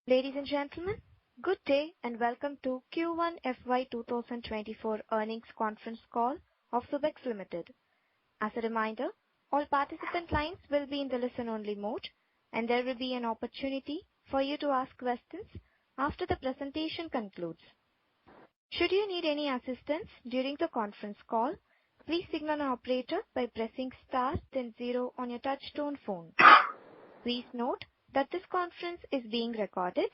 Ladies and gentlemen, good day and welcome to Q1 FY2024 earnings conference call of Subex Limited. As a reminder, all participant lines will be in the listen-only mode, and there will be an opportunity for you to ask questions after the presentation concludes. Should you need any assistance during the conference call, please signal an operator by pressing star then 0 on your touch-tone phone. Please note that this conference is being recorded.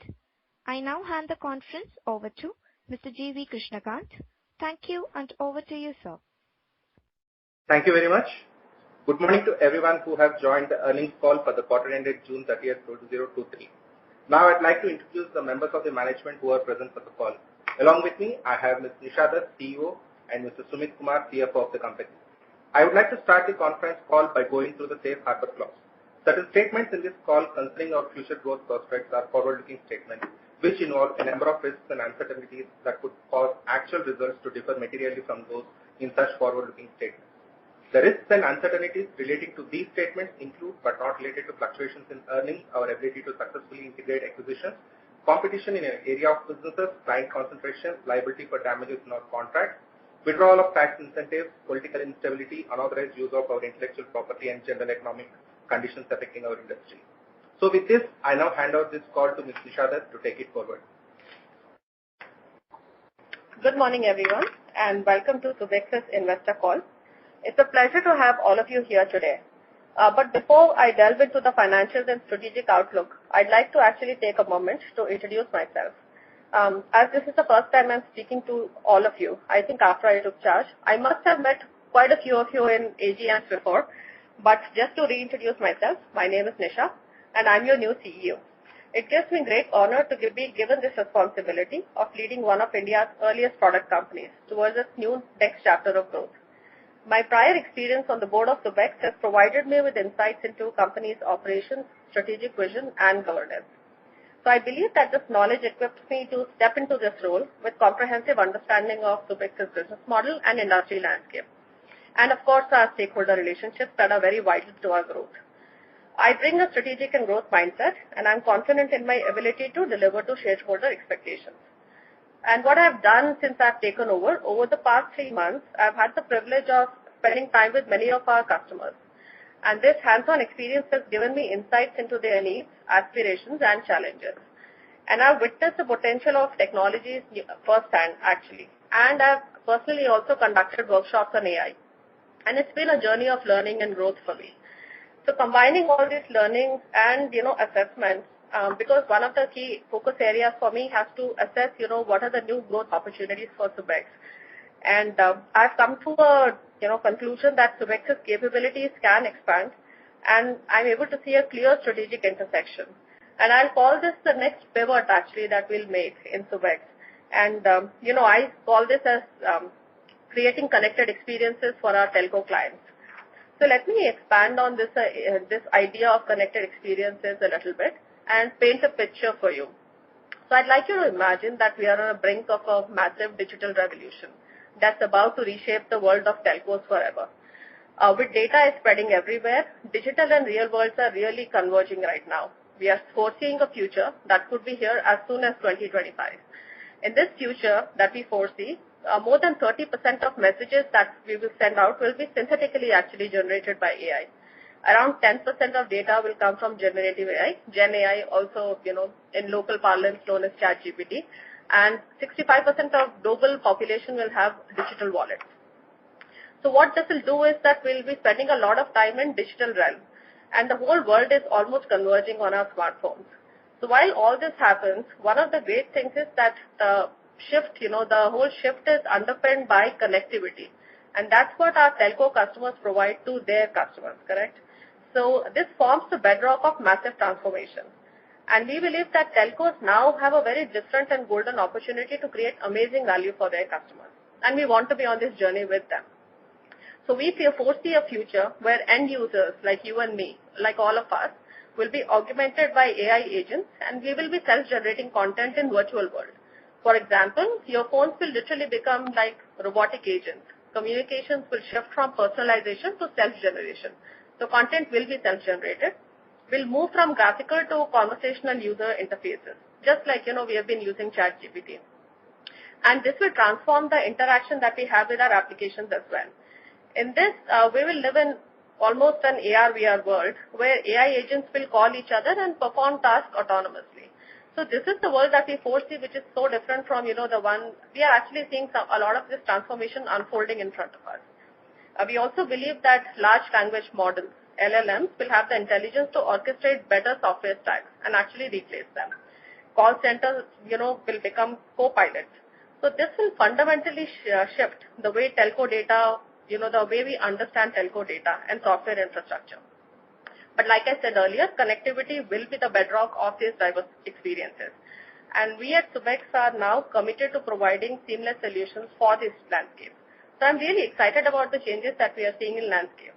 I now hand the conference over to Mr. G.V. Krishnakant. Thank you, and over to you, sir. Thank you very much. Good morning to everyone who have joined the earnings call for the quarter ended June 30th, 2023. Now I'd like to introduce the members of the management who are present for the call. Along with me, I have Ms. Nisha Dutt, CEO, and Mr. Sumit Kumar, CFO of the company. I would like to start the conference call by going through the safe harbor clause. Certain statements in this call concerning our future growth prospects are forward-looking statements, which involve a number of risks and uncertainties that could cause actual results to differ materially from those in such forward-looking statements. The risks and uncertainties relating to these statements include, but not related to, fluctuations in earnings, our ability to successfully integrate acquisitions, competition in an area of businesses, client concentration, liability for damages in our contracts, withdrawal of tax incentives, political instability, unauthorized use of our intellectual property, and general economic conditions affecting our industry. So with this, I now hand out this call to Ms. Nisha Dutt to take it forward. Good morning, everyone, and welcome to Subex's investor call. It's a pleasure to have all of you here today. But before I delve into the financials and strategic outlook, I'd like to actually take a moment to introduce myself. As this is the first time I'm speaking to all of you, I think after I took charge, I must have met quite a few of you in AGMs before. But just to reintroduce myself, my name is Nisha, and I'm your new CEO. It gives me great honor to be given this responsibility of leading one of India's earliest product companies towards its new next chapter of growth. My prior experience on the board of Subex has provided me with insights into company's operations, strategic vision, and governance. So I believe that this knowledge equips me to step into this role with comprehensive understanding of Subex's business model and industry landscape. And of course, our stakeholder relationships that are very vital to our growth. I bring a strategic and growth mindset, and I'm confident in my ability to deliver to shareholder expectations. And what I've done since I've taken over the past 3 months, I've had the privilege of spending time with many of our customers. And this hands-on experience has given me insights into their needs, aspirations, and challenges. And I've witnessed the potential of technologies firsthand, actually. And I've personally also conducted workshops on AI. And it's been a journey of learning and growth for me. So combining all these learnings and, assessments, because one of the key focus areas for me has to assess, what are the new growth opportunities for Subex. And I've come to a, conclusion that Subex's capabilities can expand, and I'm able to see a clear strategic intersection. And I'll call this the next pivot, actually, that we'll make in Subex. And, I call this as creating connected experiences for our telco clients. So let me expand on this idea of connected experiences a little bit and paint a picture for you. So I'd like you to imagine that we are on the brink of a massive digital revolution that's about to reshape the world of telcos forever. With data is spreading everywhere, digital and real worlds are really converging right now. We are foreseeing a future that could be here as soon as 2025. In this future that we foresee, more than 30% of messages that we will send out will be synthetically actually generated by AI. Around 10% of data will come from generative AI, Gen AI also, in local parlance known as ChatGPT, and 65% of global population will have digital wallets. So what this will do is that we'll be spending a lot of time in digital realm, and the whole world is almost converging on our smartphones. So while all this happens, one of the great things is that the shift, the whole shift is underpinned by connectivity. And that's what our telco customers provide to their customers, correct? So this forms the bedrock of massive transformation. And we believe that telcos now have a very different and golden opportunity to create amazing value for their customers. And we want to be on this journey with them. So we foresee a future where end users like you and me, like all of us, will be augmented by AI agents, and we will be self-generating content in virtual world. For example, your phones will literally become like robotic agents. Communications will shift from personalization to self-generation. So content will be self-generated. will move from graphical to conversational user interfaces, just like, we have been using ChatGPT. And this will transform the interaction that we have with our applications as well. In this, we will live in almost an AR/VR world where AI agents will call each other and perform tasks autonomously. So this is the world that we foresee, which is so different from, the one we are actually seeing a lot of this transformation unfolding in front of us. We also believe that large language models, LLMs, will have the intelligence to orchestrate better software stacks and actually replace them. Call centers, will become co-pilots. So this will fundamentally shift the way telco data, the way we understand telco data and software infrastructure. But like I said earlier, connectivity will be the bedrock of these diverse experiences. And we at Subex are now committed to providing seamless solutions for this landscape. So I'm really excited about the changes that we are seeing in landscape.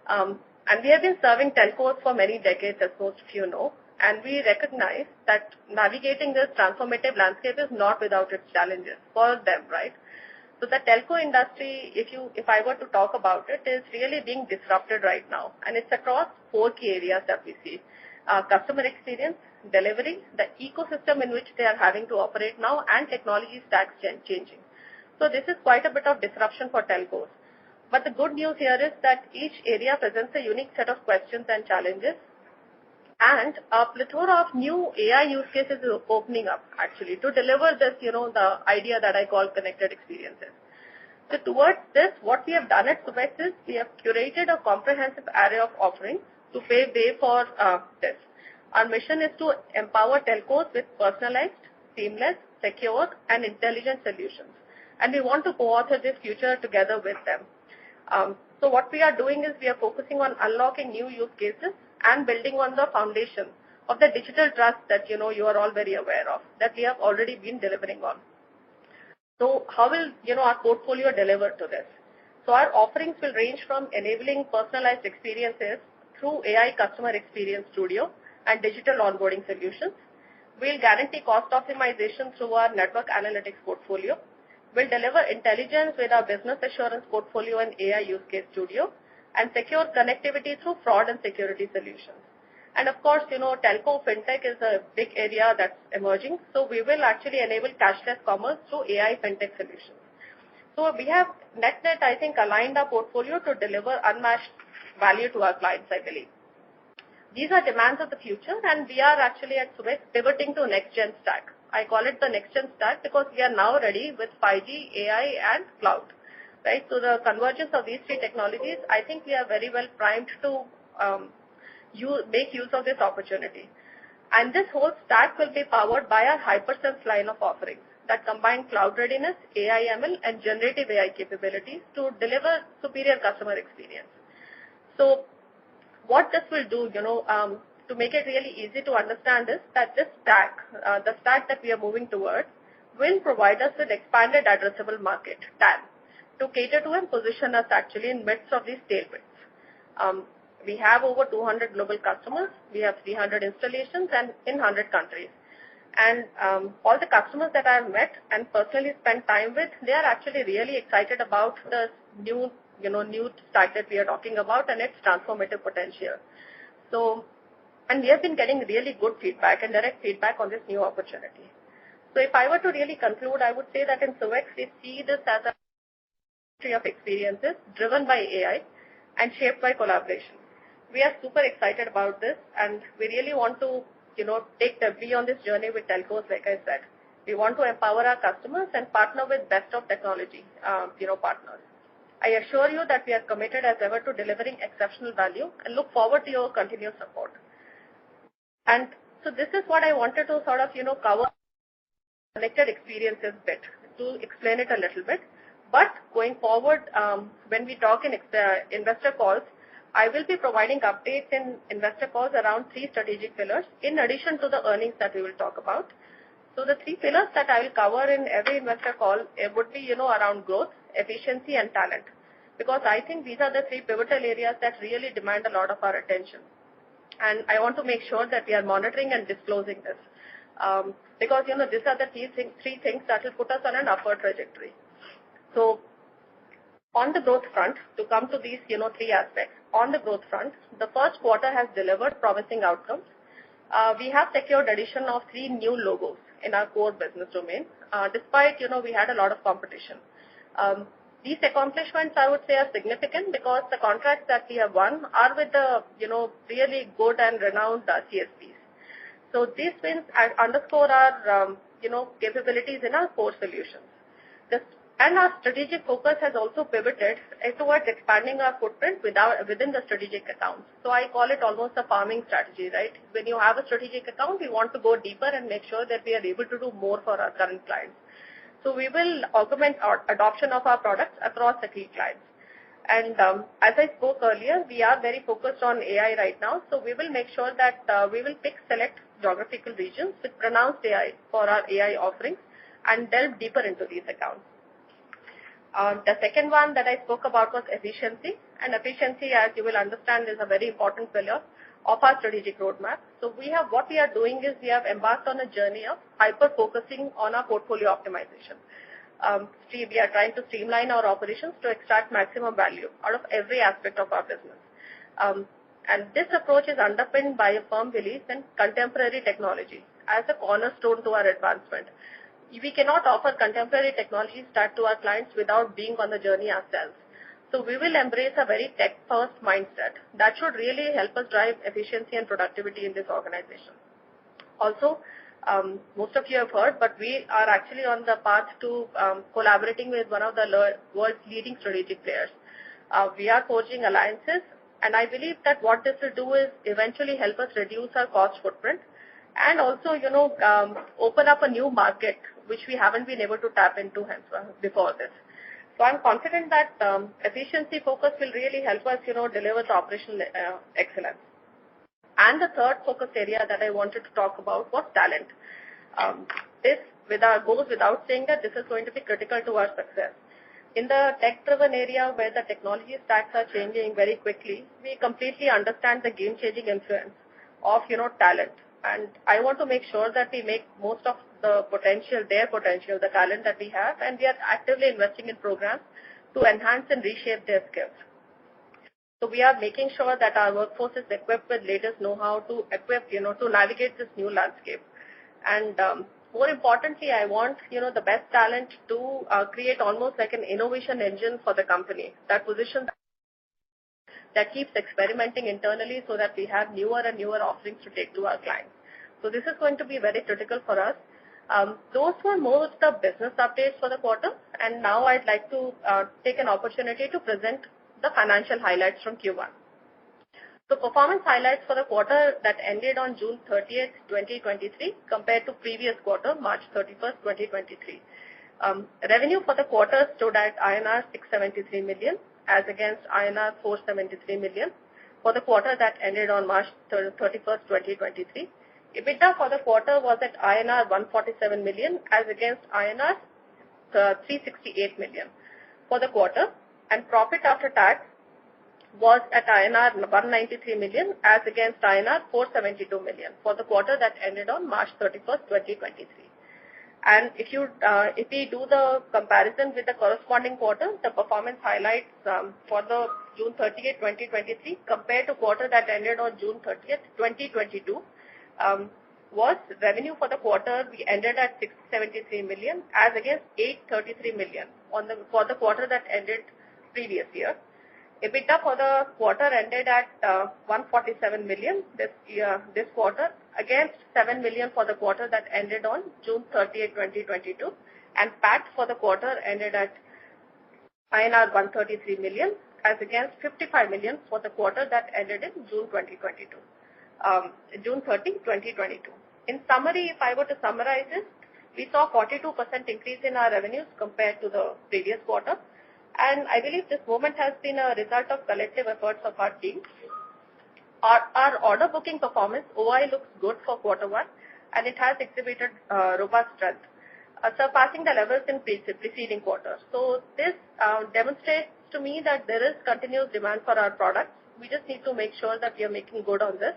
And we have been serving telcos for many decades, as most of you know. And we recognize that navigating this transformative landscape is not without its challenges for them, right? So the telco industry, if I were to talk about it, is really being disrupted right now. And it's across 4 key areas that we see. Customer experience, delivery, the ecosystem in which they are having to operate now, and technology stacks changing. So this is quite a bit of disruption for telcos. But the good news here is that each area presents a unique set of questions and challenges. And a plethora of new AI use cases is opening up, actually, to deliver this, the idea that I call connected experiences. So towards this, what we have done at Subex is we have curated a comprehensive array of offerings to pave way for this. Our mission is to empower telcos with personalized, seamless, secure, and intelligent solutions. And we want to co-author this future together with them. So what we are doing is we are focusing on unlocking new use cases and building on the foundation of the digital trust that, you are all very aware of, that we have already been delivering on. So how will, our portfolio deliver to this? So our offerings will range from enabling personalized experiences through AI Customer Experience Studio and digital onboarding solutions. We'll guarantee cost optimization through our network analytics portfolio. We'll deliver intelligence with our business assurance portfolio and AI use case studio, and secure connectivity through fraud and security solutions. And of course, telco fintech is a big area that's emerging. So we will actually enable cashless commerce through AI fintech solutions. So we have net-net, I think, aligned our portfolio to deliver unmatched value to our clients, I believe. These are demands of the future, and we are actually at Subex pivoting to next-gen stack. I call it the next-gen stack because we are now ready with 5G, AI, and cloud. Right? So the convergence of these 3 technologies, I think we are very well primed to make use of this opportunity. And this whole stack will be powered by our HyperSense line of offerings that combine cloud readiness, AI ML, and generative AI capabilities to deliver superior customer experience. So what this will do, to make it really easy to understand is that this stack, the stack that we are moving towards, will provide us with expanded addressable market, TAM, to cater to and position us actually in midst of these tailwinds. We have over 200 global customers. We have 300 installations and in 100 countries. And all the customers that I have met and personally spent time with, they are actually really excited about the new stack that we are talking about and its transformative potential. So, and we have been getting really good feedback and direct feedback on this new opportunity. So if I were to really conclude, I would say that in Subex, we see this as a of experiences driven by AI and shaped by collaboration. We are super excited about this, and we really want to, take the be on this journey with telcos, like I said. We want to empower our customers and partner with best of technology, partners. I assure you that we are committed as ever to delivering exceptional value and look forward to your continued support. And so this is what I wanted to sort of, cover connected experiences bit to explain it a little bit. But going forward, when we talk in investor calls, I will be providing updates in investor calls around 3 strategic pillars in addition to the earnings that we will talk about. So the 3 pillars that I will cover in every investor call would be, around growth, efficiency, and talent. Because I think these are the 3 pivotal areas that really demand a lot of our attention. And I want to make sure that we are monitoring and disclosing this. Because, these are the 3 things that will put us on an upward trajectory. So On the growth front, to come to these, three aspects. On the growth front, the first quarter has delivered promising outcomes. We have secured addition of 3 new logos in our core business domain, despite, we had a lot of competition. These accomplishments, I would say, are significant because the contracts that we have won are with the, really good and renowned CSPs. So these wins underscore our, capabilities in our core solutions. And our strategic focus has also pivoted towards expanding our footprint within the strategic accounts. So I call it almost a farming strategy, right? When you have a strategic account, we want to go deeper and make sure that we are able to do more for our current clients. So we will augment our adoption of our products across the key clients. And as I spoke earlier, we are very focused on AI right now. So we will make sure that we will pick select geographical regions with pronounced AI for our AI offerings and delve deeper into these accounts. The second one that I spoke about was efficiency. And efficiency, as you will understand, is a very important pillar of our strategic roadmap. So what we are doing is we have embarked on a journey of hyper-focusing on our portfolio optimization. We are trying to streamline our operations to extract maximum value out of every aspect of our business. And this approach is underpinned by a firm belief in contemporary technology as a cornerstone to our advancement. We cannot offer contemporary technology stack to our clients without being on the journey ourselves. So we will embrace a very tech-first mindset that should really help us drive efficiency and productivity in this organization. Also, most of you have heard, but we are actually on the path to collaborating with one of the world's leading strategic players. We are forging alliances, and I believe that what this will do is eventually help us reduce our cost footprint and also, open up a new market which we haven't been able to tap into before this. So I'm confident that efficiency focus will really help us, deliver the operational excellence. And the third focus area that I wanted to talk about was talent. This goes without saying that this is going to be critical to our success. In the tech-driven area where the technology stacks are changing very quickly, we completely understand the game-changing influence of, talent. And I want to make sure that we make most of their potential, the talent that we have, and we are actively investing in programs to enhance and reshape their skills. So we are making sure that our workforce is equipped with latest know-how to navigate this new landscape. And more importantly, I want, the best talent to create almost like an innovation engine for the company that keeps experimenting internally so that we have newer and newer offerings to take to our clients. So this is going to be very critical for us. Those were most of the business updates for the quarter, and now I'd like to take an opportunity to present the financial highlights from Q1. So performance highlights for the quarter that ended on June 30th, 2023 compared to previous quarter, March 31st, 2023. Revenue for the quarter stood at INR 673 million as against INR 473 million for the quarter that ended on March 31st, 2023. EBITDA for the quarter was at INR 147 million as against INR 368 million for the quarter, and profit after tax was at INR 193 million as against INR 472 million for the quarter that ended on March 31st, 2023. And if we do the comparison with the corresponding quarter, the performance highlights for the June 30th, 2023 compared to quarter that ended on June 30th, 2022 was revenue for the quarter we ended at 673 million as against 833 million for the quarter that ended previous year. EBITDA for the quarter ended at 147 million this quarter against 7 million for the quarter that ended on June 30th, 2022, and PAT for the quarter ended at INR 133 million as against 55 million for the quarter that ended in June 2022. June 30, 2022. In summary, if I were to summarize this, we saw 42% increase in our revenues compared to the previous quarter. And I believe this movement has been a result of collective efforts of our team. Our order booking performance, OI, looks good for quarter one, and it has exhibited robust strength, surpassing the levels in preceding quarters. So this demonstrates to me that there is continuous demand for our products. We just need to make sure that we are making good on this.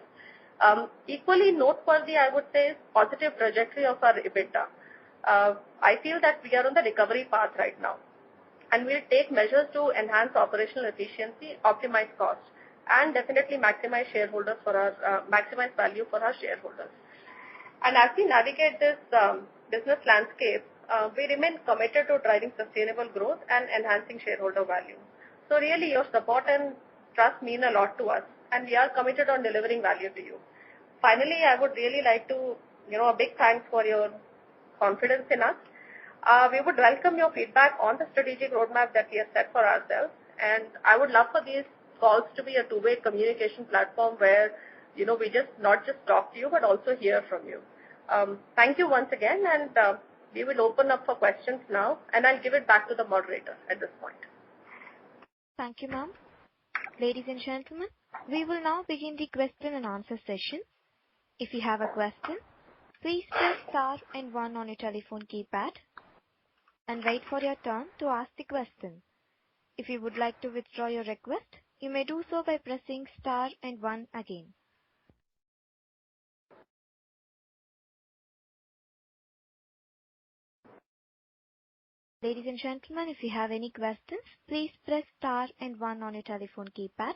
Equally noteworthy, I would say, is positive trajectory of our EBITDA. I feel that we are on the recovery path right now. and we'll take measures to enhance operational efficiency, optimize costs, and definitely maximize maximize value for our shareholders. And as we navigate this business landscape, we remain committed to driving sustainable growth and enhancing shareholder value. So really, your support and trust mean a lot to us, and we are committed on delivering value to you. Finally, I would really like to, a big thanks for your confidence in us. We would welcome your feedback on the strategic roadmap that we have set for ourselves, and I would love for these calls to be a two-way communication platform where, we not just talk to you, but also hear from you. Thank you once again, and we will open up for questions now, and I'll give it back to the moderator at this point. Thank you, ma'am. Ladies and gentlemen, we will now begin the question and answer session. If you have a question, please press star and 1 on your telephone keypad and wait for your turn to ask the question. If you would like to withdraw your request, you may do so by pressing star and 1 again. Ladies and gentlemen, if you have any questions, please press star and 1 on your telephone keypad.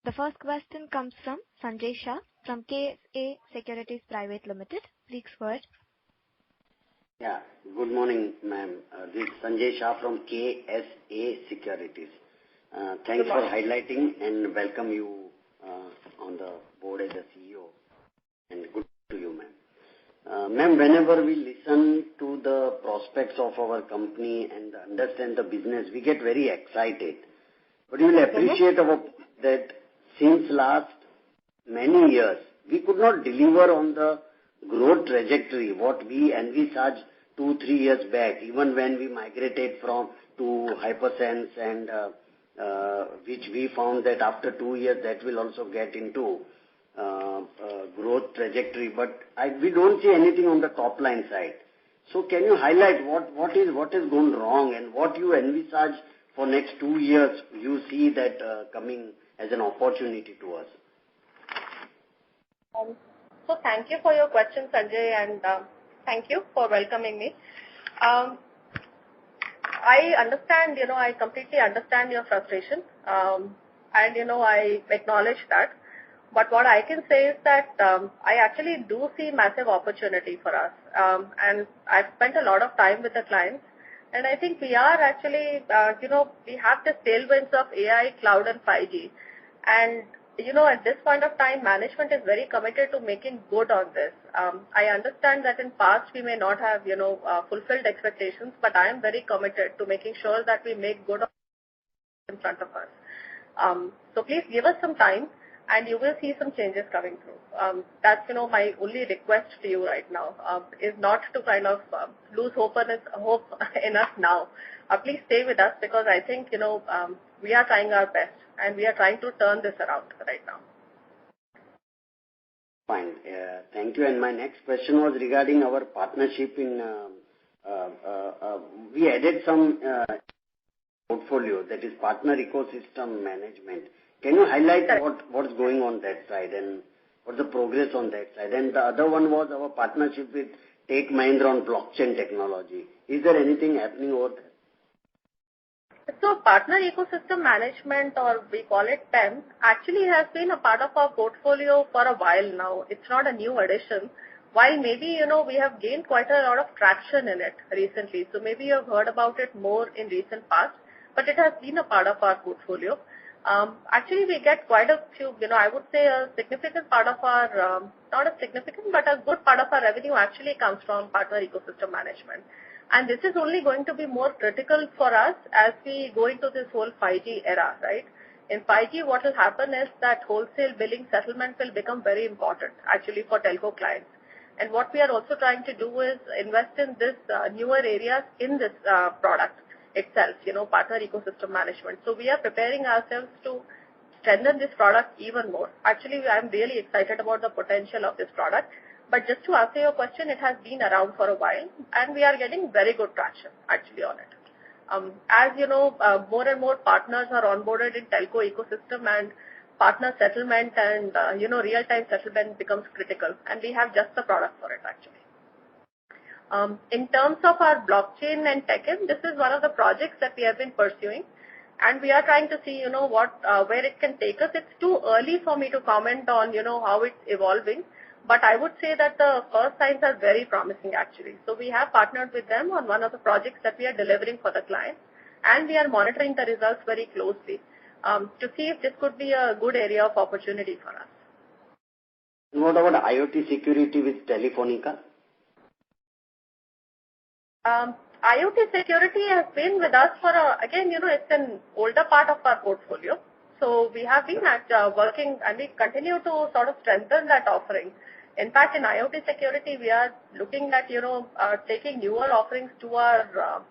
The first question comes from Sanjay Shah from KSA Securities Private Limited. Please go ahead. Yeah, good morning, ma'am. This is Sanjay Shah from KSA Securities. Thanks for highlighting and welcome you on the board as a CEO. And good to you, ma'am. Ma'am, whenever we listen to the prospects of our company and understand the business, we get very excited. But you will appreciate that since last many years, we could not deliver on the growth trajectory, what we envisaged 2-3 years back, even when we migrated to Hypersense and which we found that after 2 years that will also get into growth trajectory. But we don't see anything on the top line side. So can you highlight what is going wrong and what you envisage for next 2 years you see that coming as an opportunity to us? So thank you for your question, Sanjay, and thank you for welcoming me. I understand, I completely understand your frustration, and, I acknowledge that. But what I can say is that I actually do see massive opportunity for us, and I've spent a lot of time with the clients, and I think we are actually, we have the tailwinds of AI, cloud, and 5G. And, at this point of time, management is very committed to making good on this. I understand that in past we may not have, fulfilled expectations, but I am very committed to making sure that we make good on in front of us. So please give us some time, and you will see some changes coming through. That's, my only request to you right now, is not to kind of lose hope in us now. Please stay with us because I think, we are trying our best and we are trying to turn this around right now. Fine. Thank you. And my next question was regarding our partnership in, we added some portfolio, that is partner ecosystem management. Can you highlight what's going on that side and what's the progress on that side? And the other one was our partnership with Tech Mahindra on blockchain technology. Is there anything happening over there? So partner ecosystem management, or we call it PEM, actually has been a part of our portfolio for a while now. It's not a new addition. While maybe, we have gained quite a lot of traction in it recently. So maybe you have heard about it more in recent past, but it has been a part of our portfolio. Actually, we get quite a few, I would say a significant part of our, not a significant, but a good part of our revenue actually comes from partner ecosystem management. And this is only going to be more critical for us as we go into this whole 5G era, right? In 5G, what will happen is that wholesale billing settlement will become very important actually for telco clients. And what we are also trying to do is invest in this newer areas in this product itself, partner ecosystem management. So we are preparing ourselves to strengthen this product even more. Actually, I'm really excited about the potential of this product. But just to answer your question, it has been around for a while, and we are getting very good traction actually on it. As you know, more and more partners are onboarded in telco ecosystem, and partner settlement and, real-time settlement becomes critical. And we have just the product for it, actually. In terms of our blockchain and tech-in, this is one of the projects that we have been pursuing. And we are trying to see, where it can take us. It's too early for me to comment on, how it's evolving. But I would say that the first signs are very promising, actually. So we have partnered with them on one of the projects that we are delivering for the client. And we are monitoring the results very closely to see if this could be a good area of opportunity for us. What about IoT security with Telefonica? IoT security has been with us for, it's an older part of our portfolio. So we have been working and we continue to sort of strengthen that offering. In fact, in IoT security, we are looking at, taking newer offerings to our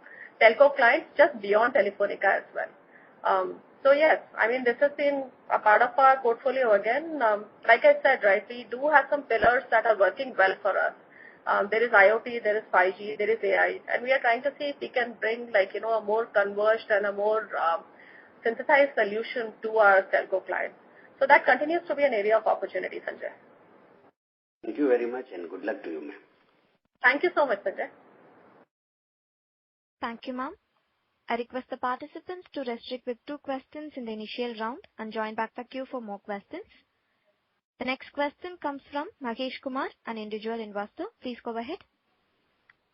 telco clients just beyond Telefonica as well. So yes, this has been a part of our portfolio again. Like I said, right, we do have some pillars that are working well for us. There is IoT, there is 5G, there is AI, and we are trying to see if we can bring a more converged and a more synthesized solution to our telco clients. So that continues to be an area of opportunity, Sanjay. Thank you very much and good luck to you, ma'am. Thank you so much, Sanjay. Thank you, ma'am. I request the participants to restrict with 2 questions in the initial round and join back the queue for more questions. The next question comes from Mahesh Kumar, an individual investor. Please go ahead.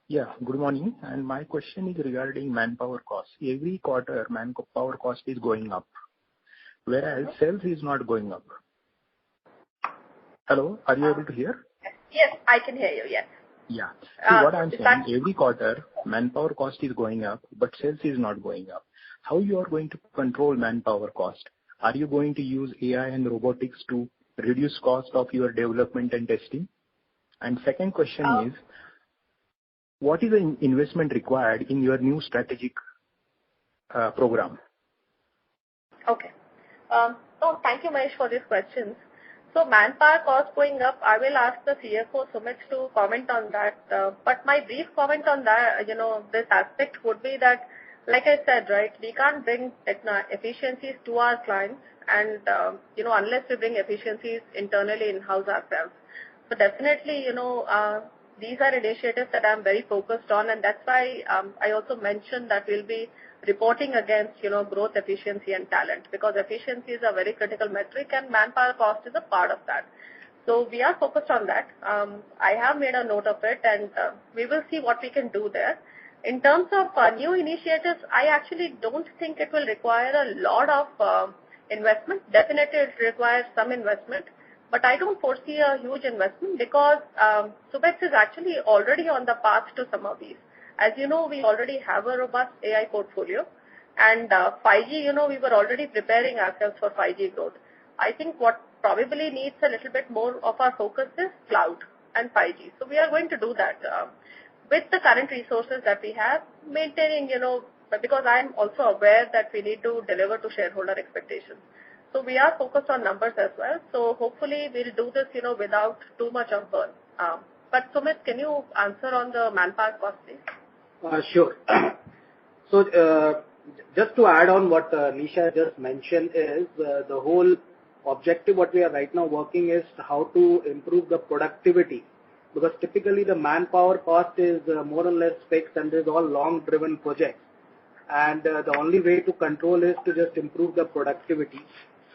Yeah, good morning. And my question is regarding manpower cost. Every quarter, manpower cost is going up, whereas sales is not going up. Hello, are you able to hear? Yes, I can hear you, yes. Yeah. See, what I'm saying, every quarter, manpower cost is going up, but sales is not going up. How you are going to control manpower cost? Are you going to use AI and robotics to reduce cost of your development and testing? And second question is, what is the investment required in your new strategic program? Okay. So thank you, Mahesh, for these questions. So manpower cost going up, I will ask the CFO, Subex, to comment on that. But my brief comment on that, this aspect would be that, like I said, right, we can't bring efficiencies to our clients and, unless we bring efficiencies internally in-house ourselves. So definitely, these are initiatives that I'm very focused on, and that's why I also mentioned that we'll be reporting against, growth, efficiency, and talent, because efficiency is a very critical metric and manpower cost is a part of that. So we are focused on that. I have made a note of it, and we will see what we can do there. In terms of new initiatives, I actually don't think it will require a lot of investment. Definitely, it requires some investment, but I don't foresee a huge investment because Subex is actually already on the path to some of these. As you know, we already have a robust AI portfolio, and 5G, we were already preparing ourselves for 5G growth. I think what probably needs a little bit more of our focus is cloud and 5G. So we are going to do that with the current resources that we have, maintaining, because I am also aware that we need to deliver to shareholder expectations. So we are focused on numbers as well. So hopefully we'll do this, without too much of burn. But Sumit, can you answer on the manpower cost, please? Sure. So just to add on what Nisha just mentioned is the whole objective what we are right now working is how to improve the productivity, because typically the manpower cost is more or less fixed and there's all long driven projects, and the only way to control is to just improve the productivity.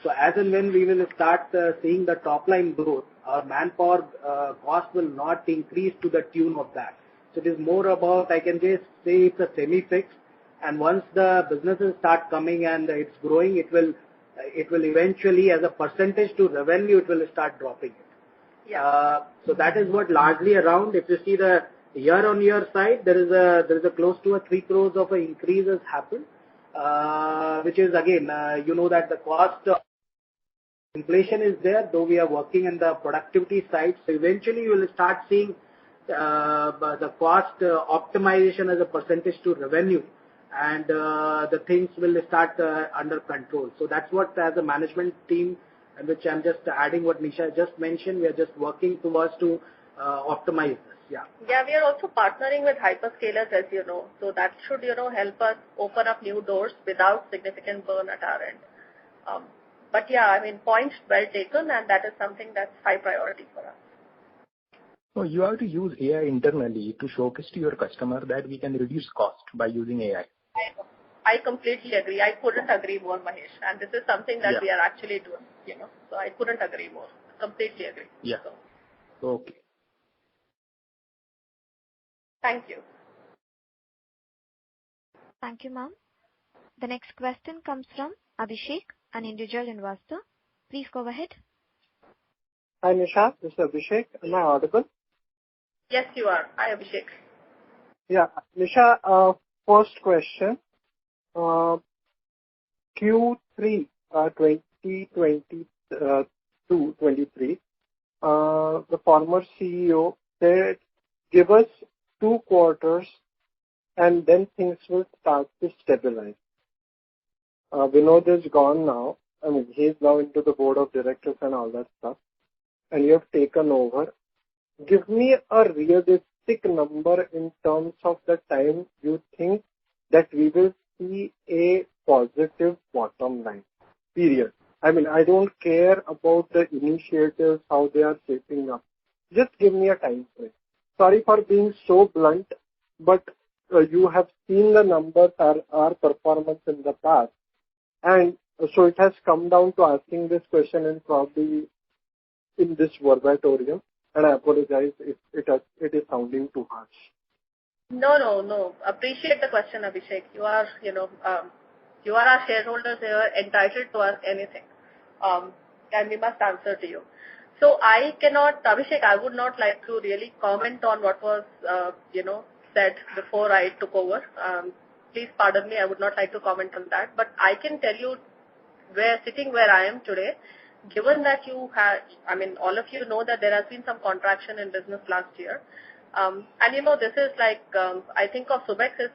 So as and when we will start seeing the top line growth, our manpower cost will not increase to the tune of that. So it is more about, I can just say it's a semi-fixed, and once the businesses start coming and it's growing, it will eventually, as a percentage to revenue, it will start dropping it. Yeah. So that is what largely around. If you see the year-on-year side, there is a close to 3 crores of an increase has happened, which is again, that the cost inflation is there, though we are working in the productivity side. So eventually you will start seeing the cost optimization as a percentage to revenue, and the things will start under control. So that's what, as a management team, and which I'm just adding what Nisha just mentioned, we are just working towards to optimize this. Yeah. Yeah, we are also partnering with hyperscalers, as you know. So that should, help us open up new doors without significant burn at our end. But yeah, I mean, points well taken, and that is something that's high priority for us. So you have to use AI internally to showcase to your customer that we can reduce cost by using AI. I completely agree. I couldn't agree more, Mahesh. And this is something that we are actually doing, So I couldn't agree more. Completely agree. Yeah. So. Okay. Thank you. Thank you, ma'am. The next question comes from Abhishek, an individual investor. Please go ahead. Hi, Nisha. This is Abhishek. Am I audible? Yes, you are. Hi, Abhishek. Yeah. Nisha, first question. Q3 2022-23, the former CEO said, give us 2 quarters and then things will start to stabilize. Vinod is gone now. I mean, he's now into the board of directors and all that stuff. And you have taken over. Give me a realistic number in terms of the time you think that we will see a positive bottom line, period. I mean, I don't care about the initiatives, how they are shaping up. Just give me a time frame. Sorry for being so blunt, but you have seen the numbers, our performance in the past. And so it has come down to asking this question and probably in this verbatorium. And I apologize if it is sounding too harsh. No. Appreciate the question, Abhishek. You are, you are our shareholders. You are entitled to ask anything. And we must answer to you. So I cannot, Abhishek, I would not like to really comment on what was, said before I took over. Please pardon me. I would not like to comment on that. But I can tell you sitting where I am today, given that you have, I mean, all of you know that there has been some contraction in business last year. And this is like, I think of Subex as,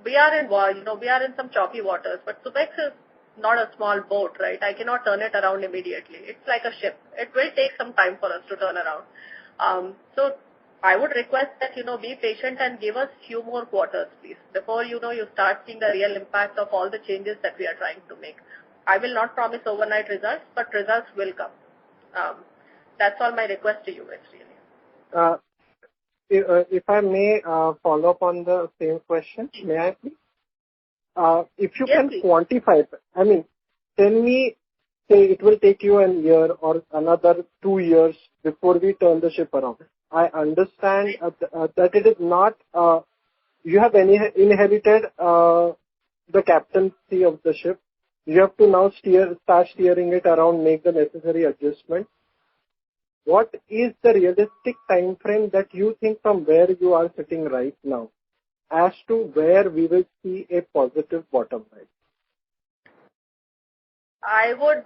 we are in some choppy waters, but Subex is not a small boat, right? I cannot turn it around immediately. It's like a ship. It will take some time for us to turn around. So I would request that, be patient and give us few more quarters, please, before, you start seeing the real impact of all the changes that we are trying to make. I will not promise overnight results, but results will come. That's all my request to you is really. If I may follow up on the same question, may I please? If you can quantify, I mean, tell me, say it will take you a year or another 2 years before we turn the ship around. I understand that it is not, you have inherited the captaincy of the ship. You have to now start steering it around, make the necessary adjustments. What is the realistic time frame that you think from where you are sitting right now as to where we will see a positive bottom line? I would,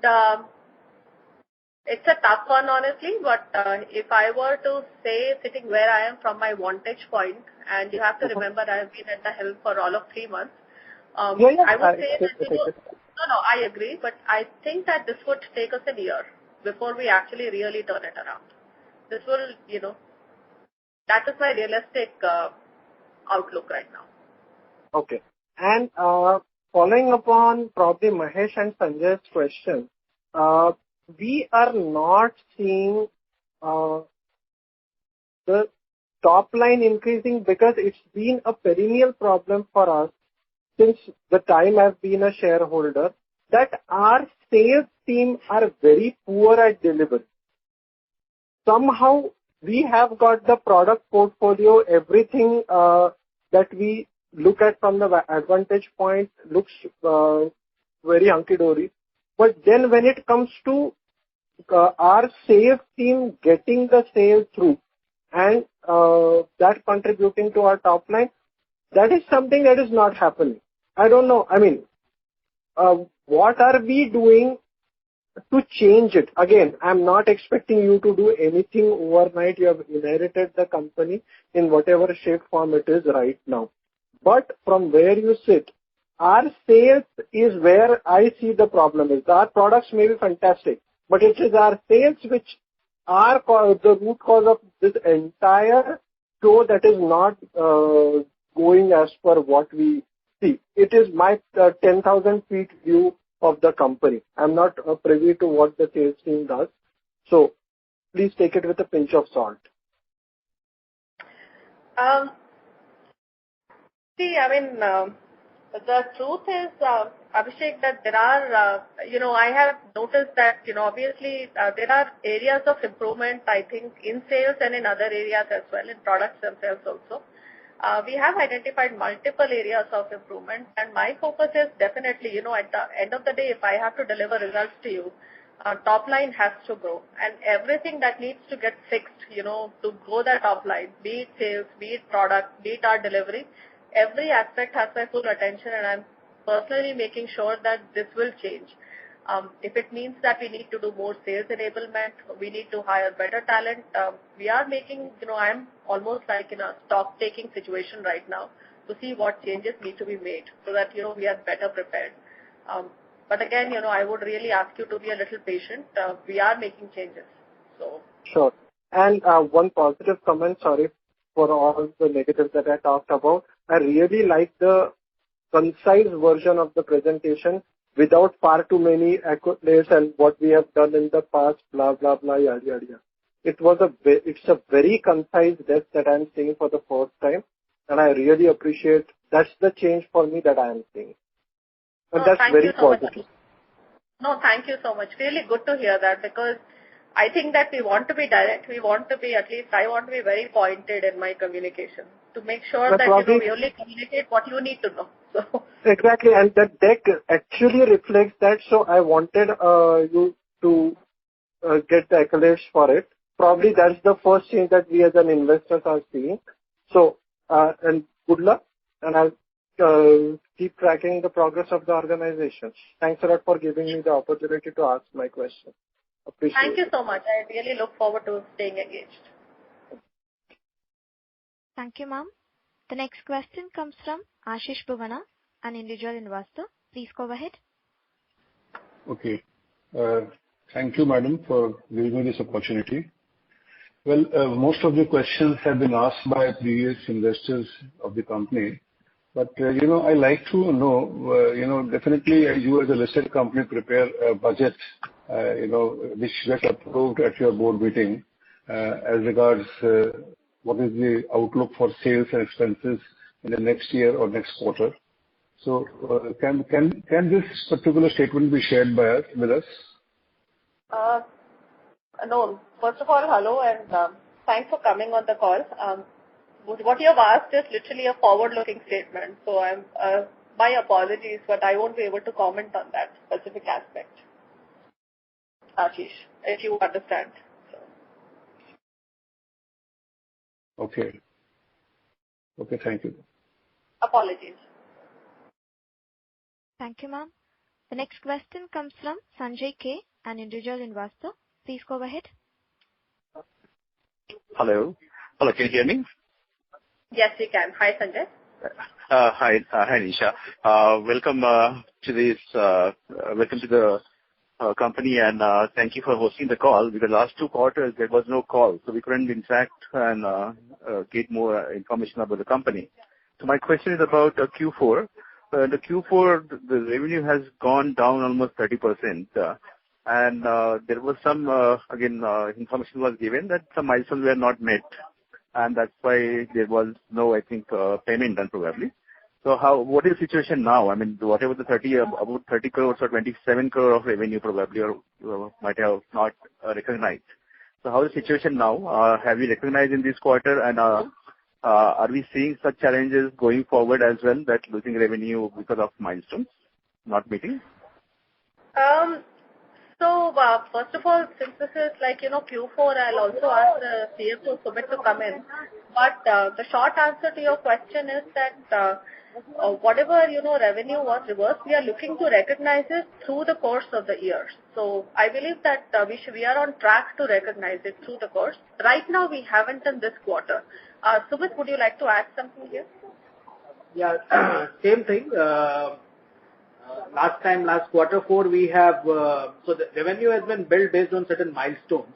it's a tough one honestly, but if I were to say sitting where I am from my vantage point, and you have to remember I have been at the helm for all of 3 months, I would say that, no, I agree, but I think that this would take us a year before we actually really turn it around. This will, that is my realistic outlook right now. Okay. And following upon probably Mahesh and Sanjay's question, we are not seeing the top line increasing because it's been a perennial problem for us since the time I've been a shareholder, that our sales team are very poor at delivery. Somehow we have got the product portfolio, everything that we look at from the advantage point looks very hunky-dory. But then when it comes to our sales team getting the sale through and that contributing to our top line, that is something that is not happening. I don't know. I mean, what are we doing to change it? Again, I'm not expecting you to do anything overnight. You have inherited the company in whatever shape form it is right now. But from where you sit, our sales is where I see the problem is. Our products may be fantastic, but it is our sales which are the root cause of this entire show that is not going as per what we see. It is my 10,000 feet view of the company. I'm not privy to what the sales team does. So please take it with a pinch of salt. The truth is, Abhishek, that there are, I have noticed that, obviously there are areas of improvement, I think, in sales and in other areas as well, in products themselves also. We have identified multiple areas of improvement, and my focus is definitely, at the end of the day, if I have to deliver results to you, top line has to grow, and everything that needs to get fixed, to grow that top line, be it sales, be it product, be it our delivery, every aspect has my full attention, and I'm personally making sure that this will change. If it means that we need to do more sales enablement, we need to hire better talent, we are making, I'm almost like in a stock-taking situation right now to see what changes need to be made so that, we are better prepared. But again, I would really ask you to be a little patient. We are making changes. So. Sure. And one positive comment, sorry for all the negatives that I talked about. I really like the concise version of the presentation without far too many accolades and what we have done in the past, blah, blah, blah, yada, yada, yada. It's a very concise deck that I'm seeing for the first time, and I really appreciate. That's the change for me that I am seeing. And that's very positive. No, thank you so much. Really good to hear that, because I think that we want to be direct. We want to be, at least I want to be very pointed in my communication to make sure that we only communicate what you need to know. So. Exactly, and that deck actually reflects that. So I wanted you to get the accolades for it. Probably that's the first change that we as an investors are seeing. So and good luck, and I'll keep tracking the progress of the organization. Thanks a lot for giving me the opportunity to ask my question. Appreciate Thank you so much. I really look forward to staying engaged. Thank you, ma'am. The next question comes from Ashish Bhavana, an individual investor. Please go ahead. Okay. Thank you, madam, for giving me this opportunity. Well, most of the questions have been asked by previous investors of the company. But, I like to know, definitely you as a listed company prepare a budget, which gets approved at your board meeting as regards what is the outlook for sales and expenses in the next year or next quarter. So, can this particular statement be shared with us? No. First of all, hello, and thanks for coming on the call. What you have asked is literally a forward-looking statement. So my apologies, but I won't be able to comment on that specific aspect. Ashish, if you understand. So. Okay. Okay, thank you. Apologies. Thank you, ma'am. The next question comes from Sanjay K, an individual investor. Please go ahead. Hello. Hello, can you hear me? Yes, we can. Hi, Sanjay. Hi, Nisha. Welcome to the company, and thank you for hosting the call, because last 2 quarters there was no call, so we couldn't interact and get more information about the company. So my question is about Q4. The Q4, the revenue has gone down almost 30%, and there was some information was given that some milestones were not met, and that's why there was no, I think, payment done probably. So what is the situation now? I mean, whatever the about 30 crores or 27 crore of revenue probably or might have not recognized. So how is the situation now? Have you recognized in this quarter, and are we seeing such challenges going forward as well, that losing revenue because of milestones not meeting? So, first of all, since this is like, Q4, I'll also ask the CFO Subex to come in. But the short answer to your question is that whatever, revenue was reversed, we are looking to recognize it through the course of the year. So I believe that we are on track to recognize it through the course. Right now, we haven't in this quarter. Subex, would you like to add something here? Yeah, same thing. Last quarter 4, we have, so the revenue has been built based on certain milestones.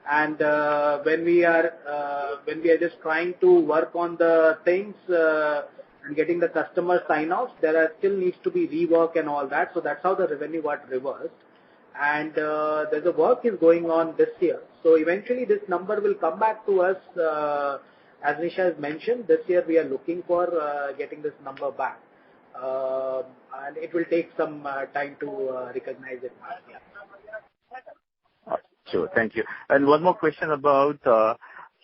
And when we are just trying to work on the things, and getting the customer sign-offs, still needs to be rework and all that. So that's how the revenue got reversed. And the work is going on this year. So eventually this number will come back to us. As Nisha has mentioned, this year we are looking for getting this number back. And it will take some time to recognize it. Yeah. Sure, thank you. And one more question about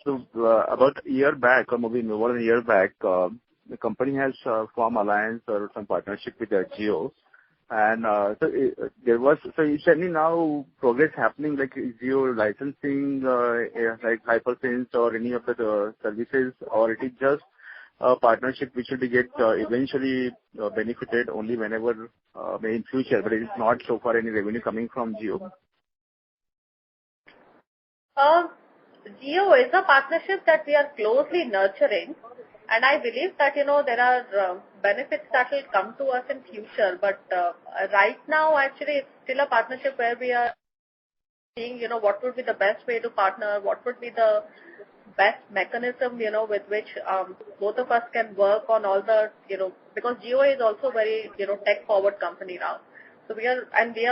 about a year back, or maybe more than a year back, the company has formed alliance or some partnership with Jio. And is any now progress happening, like Jio licensing, like HyperSense or any of the services, or it is just a partnership which will be eventually benefited only whenever in future, but it is not so far any revenue coming from Jio? Jio is a partnership that we are closely nurturing, and I believe that, there are benefits that will come to us in future. But right now, actually, it's still a partnership where we are seeing, what would be the best way to partner, what would be the best mechanism, with which both of us can work on all the, because Jio is also very, tech-forward company now. So we are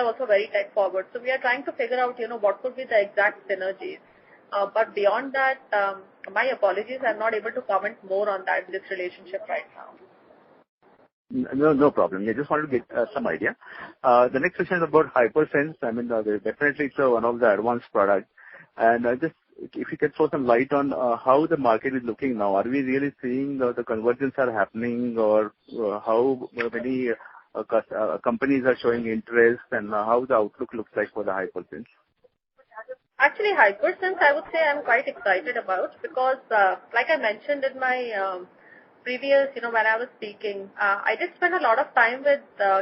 also very tech-forward. So we are trying to figure out, what could be the exact synergies. But beyond that, my apologies, I'm not able to comment more on this relationship right now. No problem. I just wanted to get some idea. The next question is about HyperSense. I mean, definitely it's one of the advanced products. And just if you can throw some light on how the market is looking now. Are we really seeing the convergence are happening, or how many companies are showing interest, and how the outlook looks like for the HyperSense? Actually, HyperSense, I would say I'm quite excited about, because like I mentioned in my previous, when I was speaking, I did spend a lot of time with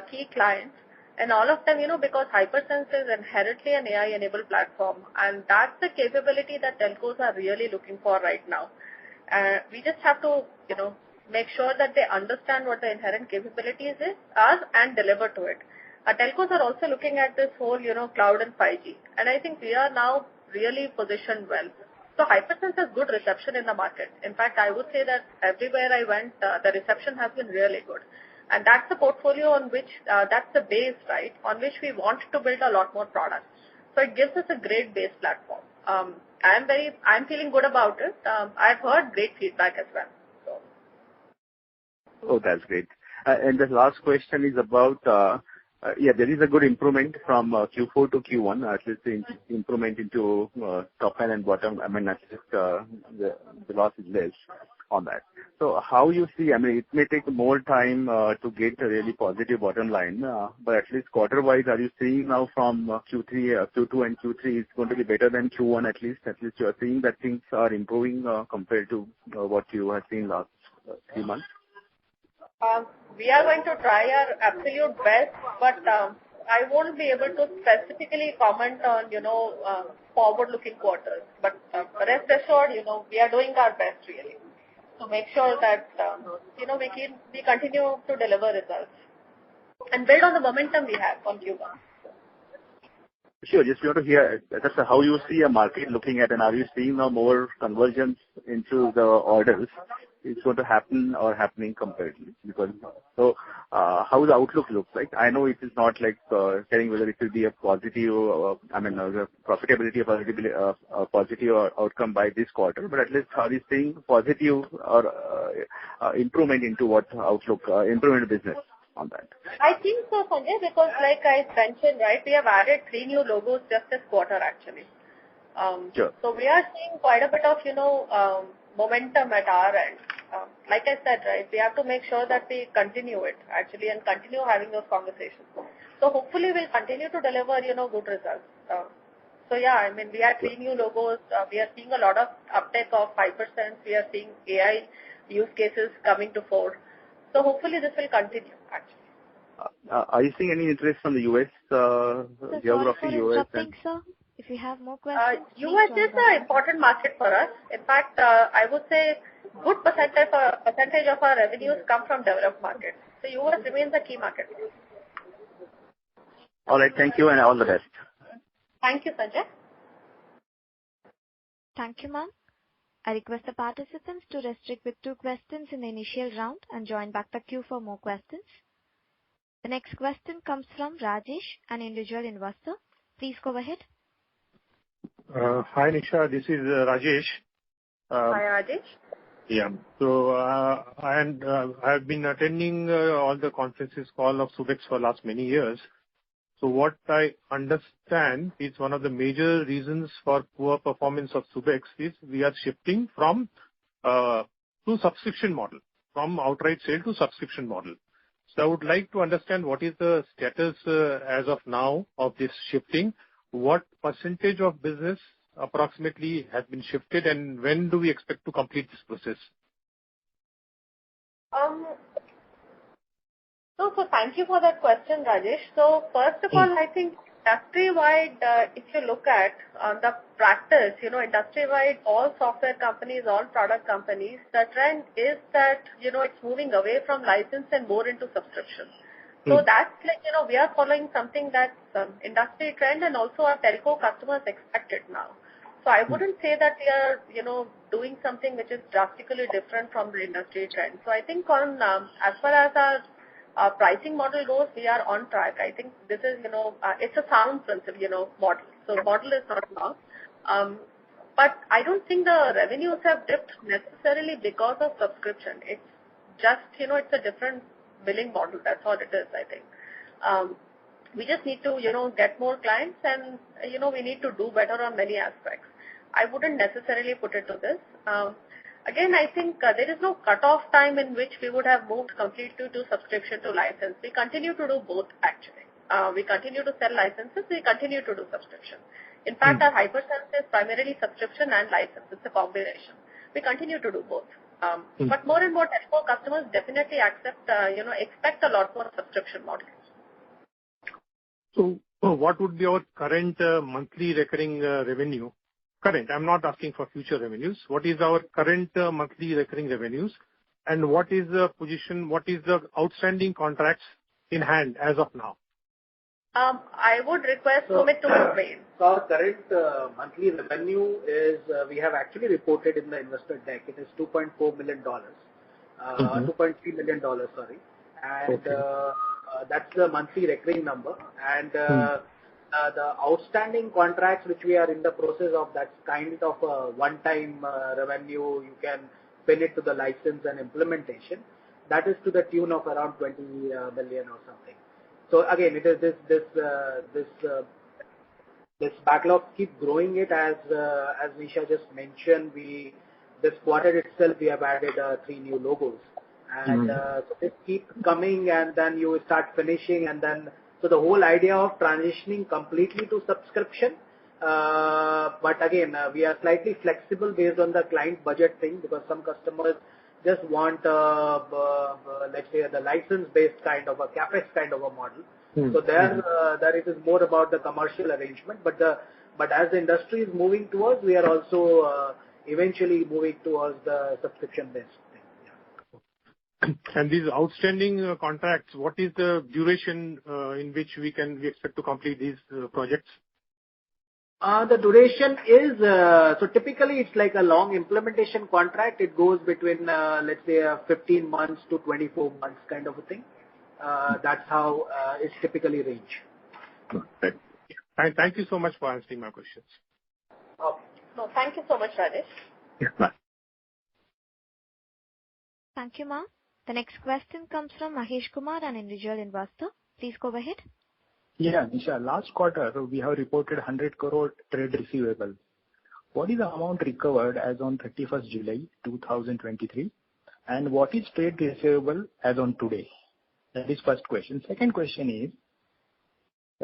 key clients, and all of them, because HyperSense is inherently an AI-enabled platform, and that's the capability that telcos are really looking for right now. We just have to, make sure that they understand what the inherent capabilities are and deliver to it. Telcos are also looking at this whole, cloud and 5G, and I think we are now really positioned well. So HyperSense has good reception in the market. In fact, I would say that everywhere I went, the reception has been really good. And that's the portfolio on which, that's the base, right, on which we want to build a lot more products. So it gives us a great base platform. I'm feeling good about it. I've heard great feedback as well. So. Oh, that's great. And the last question is about, there is a good improvement from Q4 to Q1, at least the improvement into top line and bottom. I mean, at least the loss is less on that. So how you see, I mean, it may take more time to get a really positive bottom line, but at least quarter-wise, are you seeing now from Q2 and Q3 it's going to be better than Q1 at least? At least you are seeing that things are improving compared to what you have seen last 3 months? We are going to try our absolute best, but I won't be able to specifically comment on, forward-looking quarters. But rest assured, we are doing our best really to make sure that, we continue to deliver results and build on the momentum we have on Q1. Sure. Just want to hear that's how you see a market looking at, and are you seeing now more convergence into the orders? It's going to happen or happening comparatively? Because so, how the outlook looks like? I know it is not like telling whether it will be a positive, the profitability of a positive outcome by this quarter, but at least are you seeing positive or improvement into what outlook, improvement business on that? I think so, Sanjay, because like I mentioned, right, we have added 3 new logos just this quarter actually. Sure. So we are seeing quite a bit of, momentum at our end. Like I said, right, we have to make sure that we continue it actually and continue having those conversations. So hopefully we'll continue to deliver, good results. So yeah, we have 3 new logos. We are seeing a lot of uptake of 5%. We are seeing AI use cases coming to fore. So hopefully this will continue actually. Are you seeing any interest from the US geography? US. Sir. If you have more questions. US is an important market for us. In fact, I would say good percentage of our revenues come from developed markets. So US remains a key market. All right. Thank you and all the best. Thank you, Sanjay. Thank you, ma'am. I request the participants to restrict with 2 questions in the initial round and join back the queue for more questions. The next question comes from Rajesh, an individual investor. Please go ahead. Hi, Nisha. This is Rajesh. Hi, Rajesh. Yeah. So I have been attending all the conferences call of Subex for last many years. So what I understand is one of the major reasons for poor performance of Subex is we are shifting from to subscription model, from outright sale to subscription model. So I would like to understand what is the status as of now of this shifting. What percentage of business approximately has been shifted, and when do we expect to complete this process? So thank you for that question, Rajesh. So first of all, I think industry-wide, if you look at the practice, industry-wide, all software companies, all product companies, the trend is that, it's moving away from license and more into subscription. So that's like, we are following something that's industry trend and also our telco customers expect it now. So I wouldn't say that we are, doing something which is drastically different from the industry trend. So I think on, as far as our pricing model goes, we are on track. I think this is, it's a sound principle, model. So model is not wrong. But I don't think the revenues have dipped necessarily because of subscription. It's just, it's a different billing model. That's all it is, I think. We just need to, get more clients and, we need to do better on many aspects. I wouldn't necessarily put it to this. Again, I think there is no cutoff time in which we would have moved completely to subscription to license. We continue to do both, actually. We continue to sell licenses. We continue to do subscription. In fact, our hypersense is primarily subscription and license. It's a combination. We continue to do both. But more and more telco customers definitely expect a lot more subscription models. So what would be our current monthly recurring revenue? Current, I'm not asking for future revenues. What is our current monthly recurring revenues? And what is the position, what is the outstanding contracts in hand as of now? I would request Sumit to explain. So our current monthly revenue is, we have actually reported in the investor deck, it is $2.4 million, $2.3 million, sorry. And that's the monthly recurring number. And the outstanding contracts which we are in the process of, that's kind of a one-time revenue. You can pin it to the license and implementation. That is to the tune of around 20 million or something. So again, it is this backlog keep growing it as Nisha just mentioned. This quarter itself we have added 3 new logos, and so this keep coming, and then you start finishing, and then so the whole idea of transitioning completely to subscription. But again, we are slightly flexible based on the client budget thing, because some customers just want, let's say, the license-based kind of a CapEx kind of a model. So there it is more about the commercial arrangement. But as the industry is moving towards, we are also eventually moving towards the subscription-based thing. Yeah. And these outstanding contracts, what is the duration in which we expect to complete these projects? The duration is, so typically it's like a long implementation contract. It goes between, let's say, 15 months to 24 months kind of a thing. That's how it's typically range. Okay. Thank you so much for answering my questions. Okay. No, thank you so much, Rajesh. Yeah, bye. Thank you, ma'am. The next question comes from Mahesh Kumar, an individual investor. Please go ahead. Yeah, Nisha, last quarter we have reported 100 crore trade receivable. What is the amount recovered as on 31st July 2023? And what is trade receivable as on today? That is first question. Second question is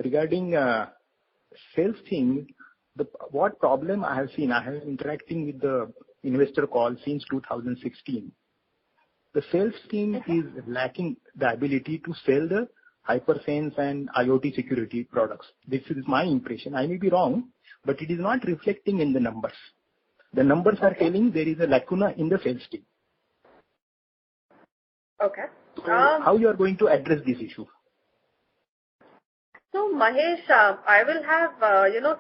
regarding sales team. What problem I have seen, I have been interacting with the investor call since 2016. The sales team is lacking the ability to sell the hypersense and IoT security products. This is my impression. I may be wrong, but it is not reflecting in the numbers. The numbers are telling there is a lacuna in the sales team. Okay. So how you are going to address this issue? So Mahesh, I will have,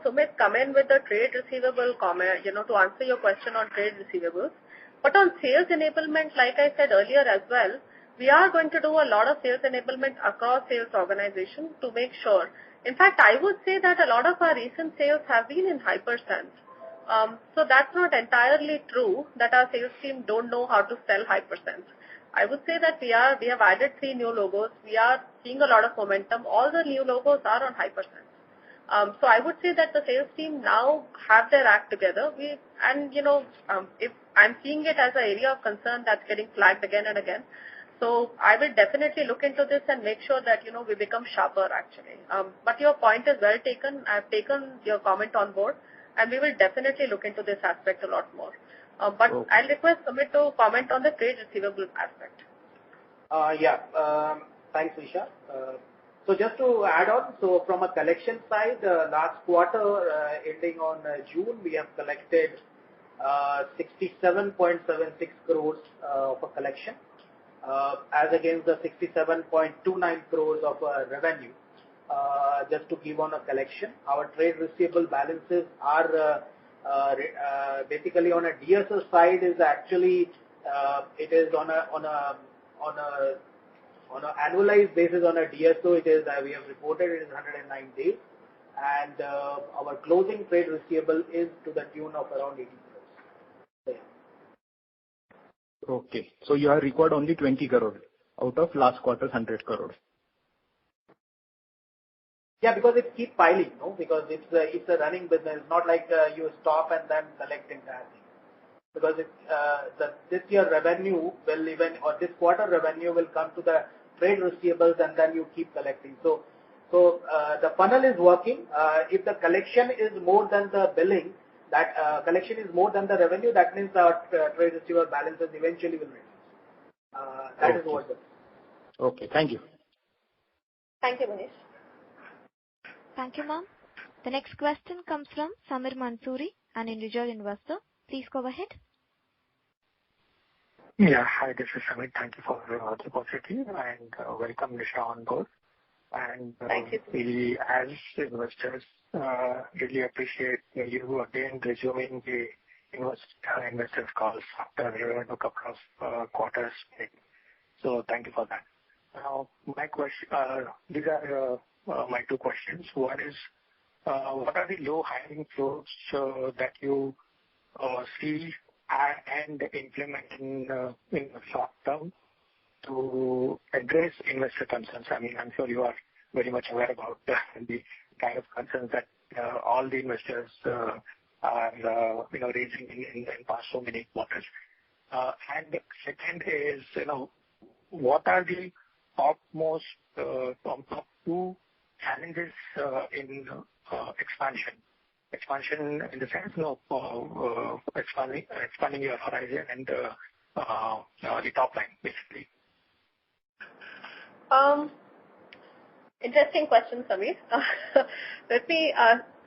Sumit come in with the trade receivable comment, to answer your question on trade receivables. But on sales enablement, like I said earlier as well, we are going to do a lot of sales enablement across sales organization to make sure. In fact, I would say that a lot of our recent sales have been in hypersense. So that's not entirely true that our sales team don't know how to sell hypersense. I would say that we have added 3 new logos. We are seeing a lot of momentum. All the new logos are on hypersense. So I would say that the sales team now have their act together. If I'm seeing it as an area of concern that's getting flagged again and again. So I will definitely look into this and make sure that, we become sharper actually. But your point is well taken. I've taken your comment on board and we will definitely look into this aspect a lot more. But okay. I'll request Sumit to comment on the trade receivable aspect. Thanks, Nisha. So just to add on, so from a collection side, last quarter ending on June, we have collected 67.76 crores for collection as against the 67.29 crores of revenue. Just to give on a collection, our trade receivable balances are basically on a DSO side is actually it is on a annualized basis on a DSO it is we have reported it is 109 days and our closing trade receivable is to the tune of around 80 crores. Okay, so you have required only 20 crore out of last quarter's 100 crore. Yeah, because it keeps piling, no? Because it's a running business. Not like you stop and then collect entire thing. Because this year revenue will or this quarter revenue will come to the trade receivables and then you keep collecting. So the funnel is working. If the collection is more than the billing, that collection is more than the revenue, that means our trade receivable balances eventually will reduce. That is what it is. Okay, thank you. Thank you, Manish. Thank you, ma'am. The next question comes from Samir Mansoori, an individual investor. Please go ahead. Yeah, hi, this is Samir. Thank you for the opportunity and welcome Nisha on board. And thank you. We, as investors, really appreciate you again resuming the investors calls after a couple of quarters. So thank you for that. Now, my question, these are my 2 questions. One is, what are the low hanging fruits that you see and implement in the short term to address investor concerns? I mean, I'm sure you are very much aware about the kind of concerns that all the investors are raising in past so many quarters. And the second is, what are the top 2 challenges in expansion? Expansion in the sense of expanding your horizon and the top line, basically. Interesting question, Samir.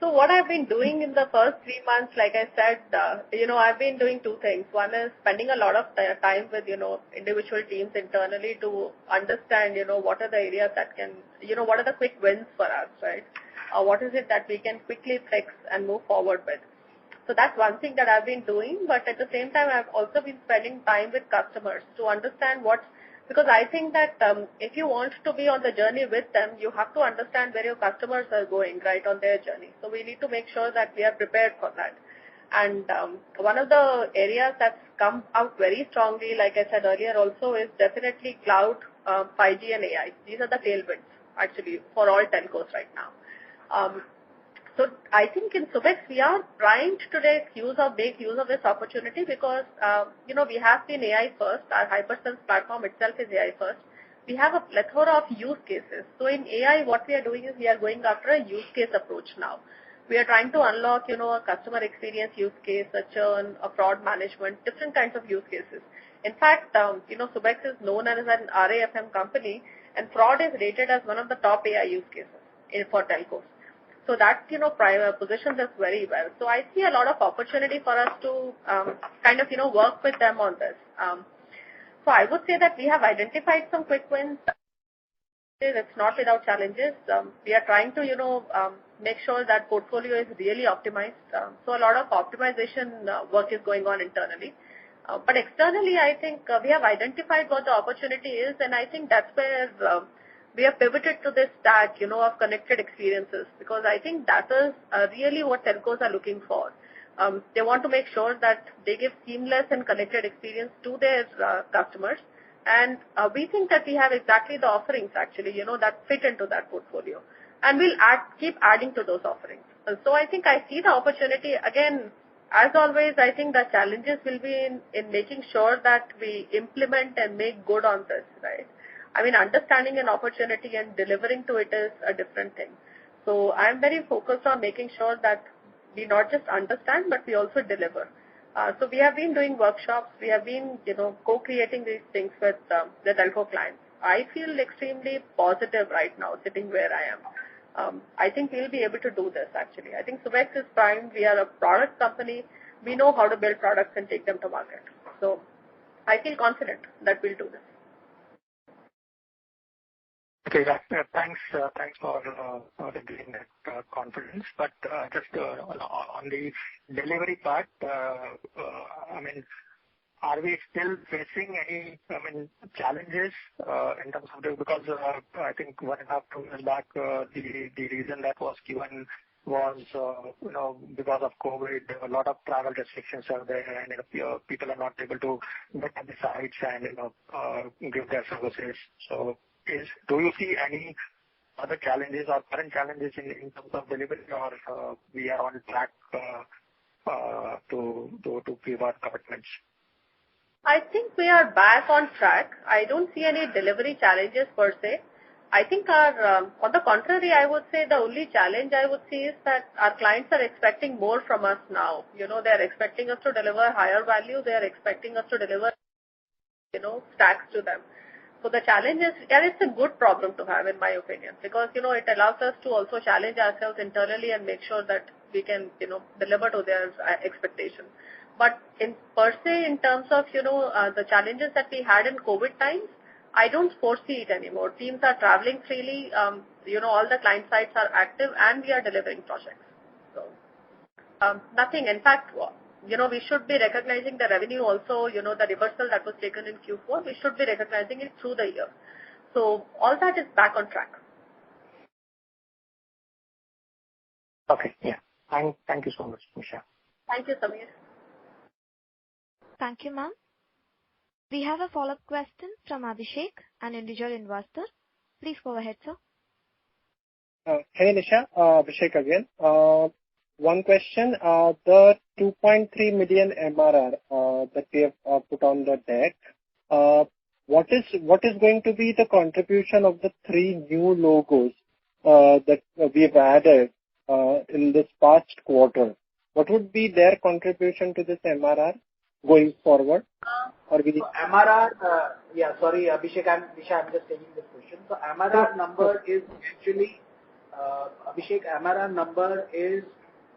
So what I've been doing in the first 3 months, like I said, I've been doing 2 things. One is spending a lot of time with, individual teams internally to understand, what are the areas that can, what are the quick wins for us, right? What is it that we can quickly fix and move forward with? So that's one thing that I've been doing, but at the same time, I've also been spending time with customers to understand because I think that if you want to be on the journey with them, you have to understand where your customers are going, right, on their journey. So we need to make sure that we are prepared for that. And one of the areas that's come out very strongly, like I said earlier also, is definitely cloud, 5G and AI. These are the tailwinds, actually, for all telcos right now. So I think in Subex, we are trying to make use of this opportunity because, we have been AI first. Our Hypersense platform itself is AI first. We have a plethora of use cases. So in AI, what we are doing is we are going after a use case approach now. We are trying to unlock, a customer experience use case, a churn, a fraud management, different kinds of use cases. In fact, Subex is known as an RAFM company, and fraud is rated as one of the top AI use cases for telcos. So that, positions us very well. So I see a lot of opportunity for us to work with them on this. So I would say that we have identified some quick wins. It's not without challenges. We are trying to, make sure that portfolio is really optimized. So a lot of optimization work is going on internally. But externally, I think we have identified what the opportunity is, and I think that's where we have pivoted to this stack, of connected experiences, because I think that is really what telcos are looking for. They want to make sure that they give seamless and connected experience to their customers. And we think that we have exactly the offerings actually, that fit into that portfolio. And we'll keep adding to those offerings. And so I think I see the opportunity. Again, as always, I think the challenges will be in making sure that we implement and make good on this, right? I mean, understanding an opportunity and delivering to it is a different thing. So I'm very focused on making sure that we not just understand, but we also deliver. So we have been doing workshops. We have been, co-creating these things with the telco clients. I feel extremely positive right now, sitting where I am. I think we'll be able to do this, actually. I think Subex is prime. We are a product company. We know how to build products and take them to market. So I feel confident that we'll do this. Okay, thanks for giving that confidence. But just on the delivery part, I mean, are we still facing any, challenges in terms of because I think 1.5 to 2 years back, the reason that was given was, because of COVID, a lot of travel restrictions are there, and people are not able to get to the sites and give their services. So, do you see any other challenges or current challenges in terms of delivery, or we are on track to give our commitments? I think we are back on track. I don't see any delivery challenges per se. I think on the contrary, I would say the only challenge I would see is that our clients are expecting more from us now. They're expecting us to deliver higher value. They're expecting us to deliver, stacks to them. So the challenge is, and it's a good problem to have, in my opinion, because, it allows us to also challenge ourselves internally and make sure that we can, deliver to their expectations. But in terms of, the challenges that we had in COVID times, I don't foresee it anymore. Teams are traveling freely. All the client sites are active and we are delivering projects. So, nothing. In fact, we should be recognizing the revenue also, the reversal that was taken in Q4, we should be recognizing it through the year. So all that is back on track. Okay, yeah. Thank you so much, Nisha. Thank you, Samir. Thank you, ma'am. We have a follow-up question from Abhishek, an individual investor. Please go ahead, sir. Hey, Nisha. Abhishek again. One question. The 2.3 million MRR that we have put on the deck, what is going to be the contribution of the 3 new logos that we have added in this past quarter? What would be their contribution to this MRR going forward? MRR, sorry, Abhishek, I'm just taking this question. So MRR number is actually, Abhishek, MRR number is,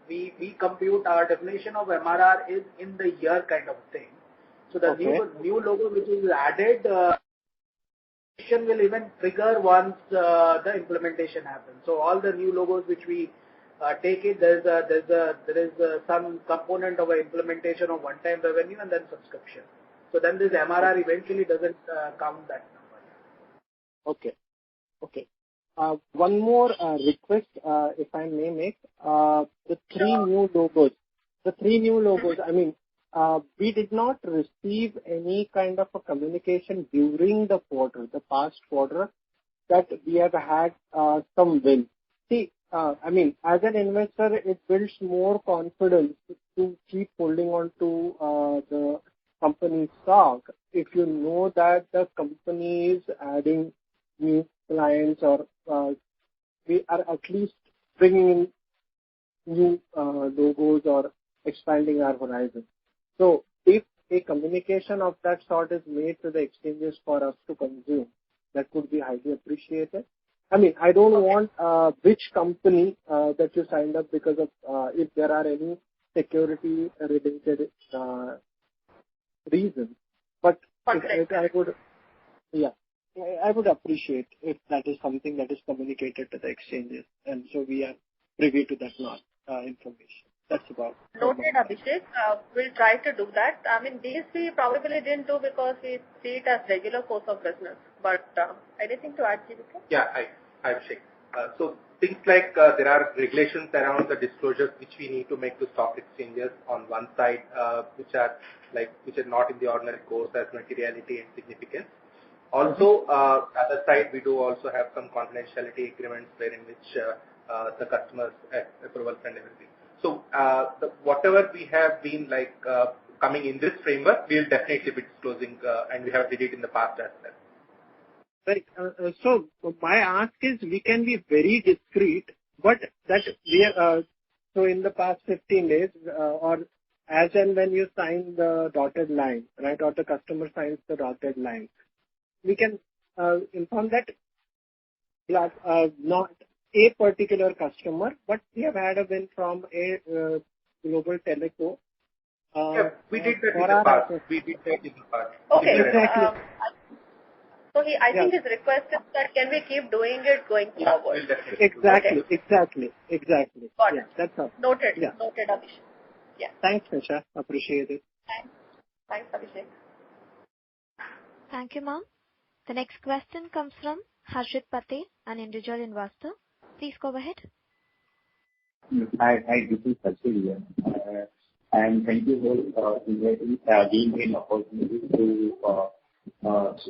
we compute our definition of MRR is in the year kind of thing. So the new logo which is added, will even trigger once the implementation happens. So all the new logos which we take it, there is some component of an implementation of one-time revenue and then subscription. So then this MRR eventually doesn't count that number. Okay. One more request, if I may make. The 3 new logos. I mean, we did not receive any kind of a communication during the past quarter, that we have had some win. See, I mean, as an investor, it builds more confidence to keep holding on to the company stock if you know that the company is adding new clients, or we are at least bringing in new logos or expanding our horizon. So if a communication of that sort is made to the exchanges for us to consume, that would be highly appreciated. I mean, I don't want which company that you signed up because of if there are any security related reasons. But I would, I would appreciate if that is something that is communicated to the exchanges, and so we are privy to that information. That's about. Noted, Abhishek. We'll try to do that. I mean, these we probably didn't do because we see it as regular course of business. But anything to add, GVK? Yeah, hi, Abhishek. So things like there are regulations around the disclosures which we need to make to stock exchanges on one side, which are not in the ordinary course as materiality and significance. Also, other side we do also have some confidentiality agreements wherein which the customers approvals and everything. So whatever we have been coming in this framework, we'll definitely be disclosing, and we have did it in the past as well. Right. So my ask is, we can be very discreet, but that we are, so in the past 15 days, or as and when you sign the dotted line, right, or the customer signs the dotted line, we can inform that not a particular customer, but we have had a win from a global teleco. Yeah, we did that in the past. Okay. Exactly. So I think his request is that can we keep doing it going forward? Exactly. Okay. Exactly. Got yeah, it. that's all. Noted. Yeah. Noted, Abhishek. Yeah. Thanks, Nisha. Appreciate it. Thanks, Abhishek. Thank you, ma'am. The next question comes from Harshit Patel, an individual investor. Please go ahead. Hi, this is Harshit here. And thank you for giving me an opportunity to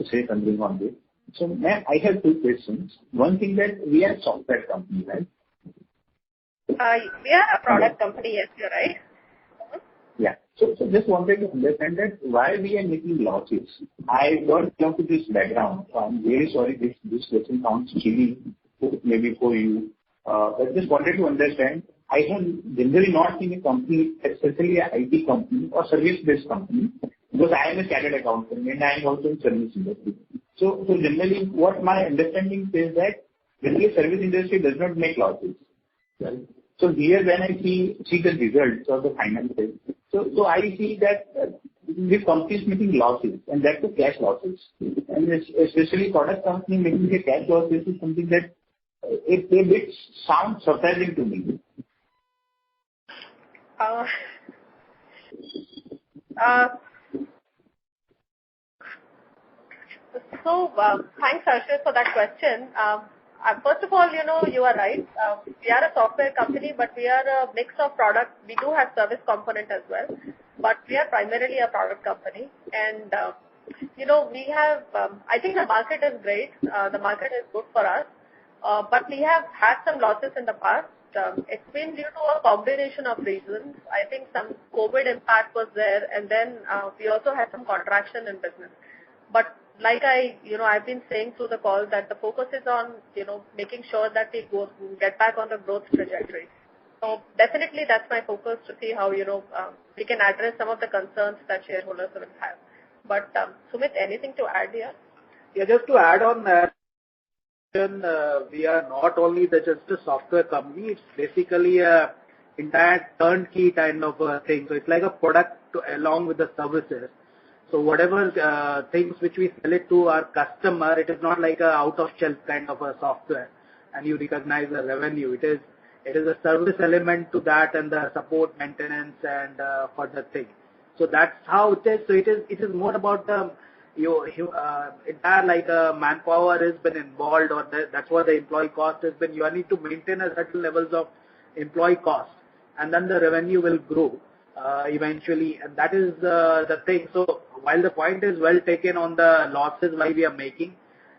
say something on this. So, ma'am, I have two questions. One thing that we are a software company, right? We are a product company, yes, you're right. Yeah. So just wanted to understand that why we are making losses. I don't come to this background. So I'm very sorry this question sounds silly, maybe for you. But just wanted to understand, I have generally not seen a company, especially an IT company or service-based company, because I am a chartered accountant and I am also in service industry. So generally what my understanding says that generally service industry does not make losses. Right? So here when I see the results of the finances, so I see that this company is making losses, and that's the cash losses. And especially product company making the cash losses is something that it sounds surprising to me. Thanks, Harshit, for that question. First of all, you are right. We are a software company, but we are a mix of products. We do have service component as well, but we are primarily a product company. And, we have, I think the market is great. The market is good for us. But we have had some losses in the past. It's been due to a combination of reasons. I think some COVID impact was there, and then we also had some contraction in business. But like I've been saying through the call that the focus is on, making sure that we get back on the growth trajectory. So definitely that's my focus, to see how, we can address some of the concerns that shareholders will have. But Sumit, anything to add here? Yeah, just to add on that, we are not only just a software company, it's basically a entire turnkey kind of a thing. So it's like a product along with the services. So whatever things which we sell it to our customer, it is not like a out-of-shelf kind of a software, and you recognize the revenue. It is a service element to that, and the support, maintenance, and for the thing. So that's how it is. So it is more about the entire manpower has been involved, or that's what the employee cost has been. You need to maintain a certain levels of employee cost, and then the revenue will grow eventually, and that is the thing. So while the point is well taken on the losses why we are making,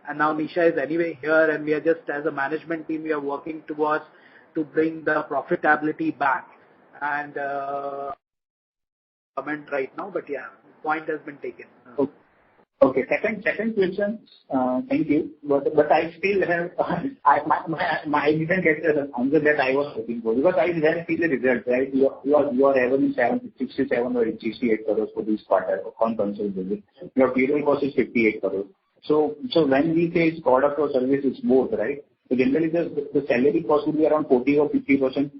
and now Nisha is anyway here, and we are just as a management team, we are working towards to bring the profitability back, and comment right now, but yeah, point has been taken. Okay. Second question. Thank you. But I still have I didn't get the answer that I was looking for, because I didn't see the results, right? Your revenue 67 or 68 crores for this quarter on consolidated. Your payroll cost is 58 crores. So when we say it's product or service, it's both, right? So generally the salary cost will be around 40 or 50%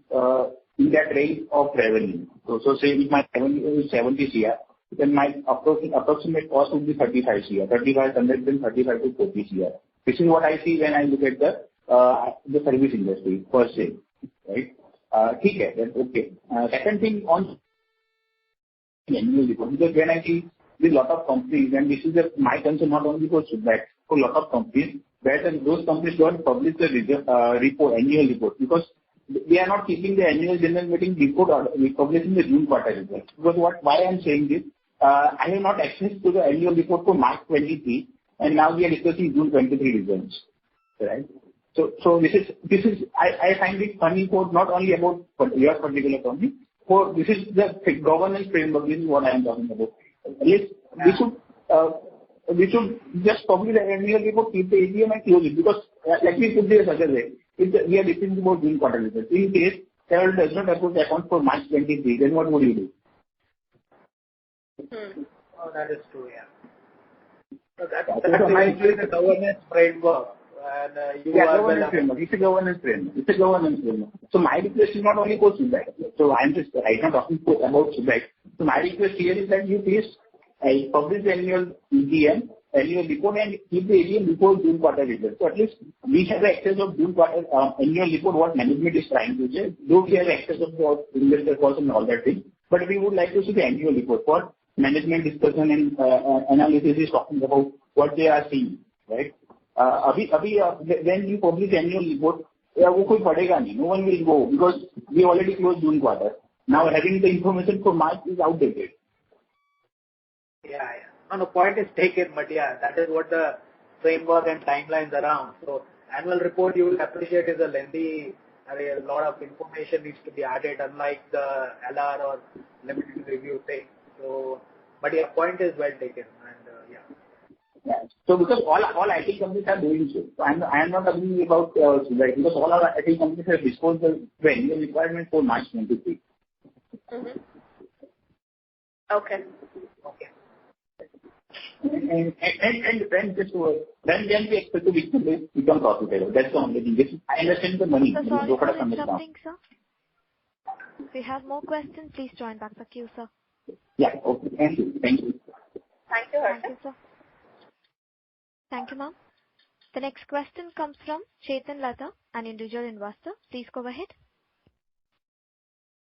in that range of revenue. So say if my revenue is 70 CR, then my approximate cost would be 35 CR, 3500 then 35 to 40 CR. This is what I see when I look at the service industry per se, right? Okay, then okay. Second thing on annual report, because when I see with a lot of companies, and this is my concern not only for Subex, for a lot of companies, where those companies don't publish the annual report, because they are not keeping the annual general meeting report or publishing the June quarter results. Because why I am saying this, I have not access to the annual report for March 23, and now we are discussing June 23 results, right? So this is I find it funny for not only about your particular company, for this is the governance framework. This is what I am talking about. At least we should just publish the annual report, keep the AGM and close it, because let me put this other way. If we are discussing about June quarter results, in case shareholder does not approve the account for March 23, then what would you do? Oh, that is true, yeah. So that's actually the governance framework. And it's a governance framework. So my request is not only for Subex. So I'm just right now talking about Subex. So my request here is that you please publish the annual EGM, annual report, and keep the AGM before June quarter results. So at least we have access of June quarter annual report, what management is trying to say. Though we have access of the investor calls and all that thing, but we would like to see the annual report for management discussion and analysis is talking about what they are seeing, right? When you publish the annual report, no one will go, because we already closed June quarter. Now having the information for March is outdated. Yeah. No, point is taken, but yeah, that is what the framework and timelines around. So annual report, you will appreciate, is a lengthy, a lot of information needs to be added, unlike the LR or limited review thing. So, but your point is well taken, and yeah. So because all IT companies are doing so. So I am not talking about Subex, because all our IT companies have disclosed the annual requirement for March 23. Mm-hmm. Okay. And when we expect to become profitable? That's the only thing. I understand the money. So sorry for interrupting, sir. If you have more questions, please join back the queue, sir. Yeah, okay. Thank you. Thank you, Harshit. Thank you, sir. Thank you, ma'am. The next question comes from Chetan Lata, an individual investor. Please go ahead.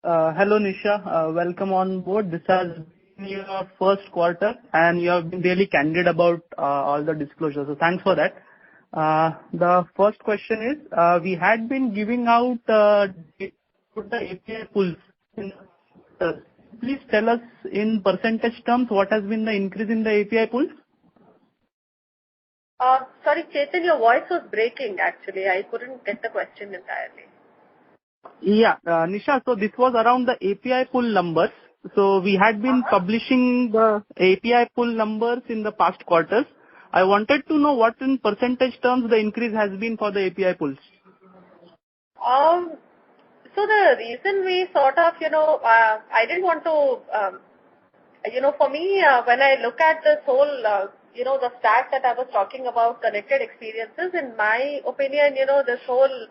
Hello, Nisha. Welcome on board. This has been your first quarter, and you have been really candid about all the disclosures. So thanks for that. The first question is, we had been giving out the API pools. Please tell us in percentage terms what has been the increase in the API pools? Sorry, Chetan, your voice was breaking actually. I couldn't get the question entirely. Yeah, Nisha, so this was around the API pool numbers. So we had been publishing the API pool numbers in the past quarters. I wanted to know what in percentage terms the increase has been for the API pools. So the reason we sort of, I didn't want to, for me, when I look at this whole, the stat that I was talking about, connected experiences, in my opinion, this whole,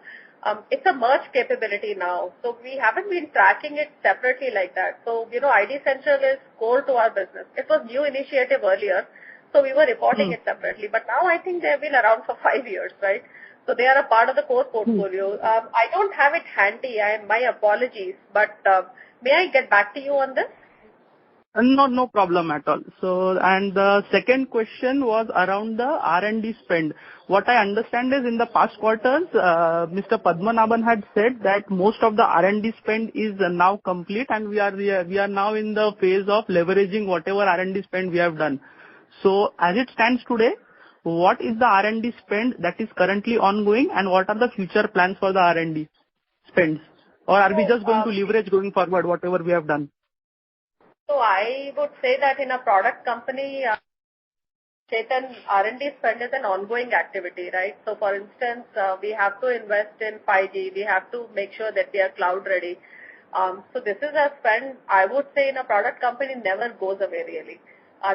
it's a merge capability now. So we haven't been tracking it separately like that. So, ID Central is core to our business. It was new initiative earlier, so we were reporting it separately. But now I think they have been around for 5 years, right? So they are a part of the core portfolio. I don't have it handy. My apologies. But may I get back to you on this? No problem at all. So, and the second question was around the R&D spend. What I understand is in the past quarters, Mr. Padmanabhan had said that most of the R&D spend is now complete, and we are now in the phase of leveraging whatever R&D spend we have done. So as it stands today, what is the R&D spend that is currently ongoing, and what are the future plans for the R&D spends? Or are we just going to leverage going forward whatever we have done? So I would say that in a product company, Chetan, R&D spend is an ongoing activity, right? So for instance, we have to invest in 5G. We have to make sure that we are cloud ready. So this is a spend, I would say, in a product company never goes away really.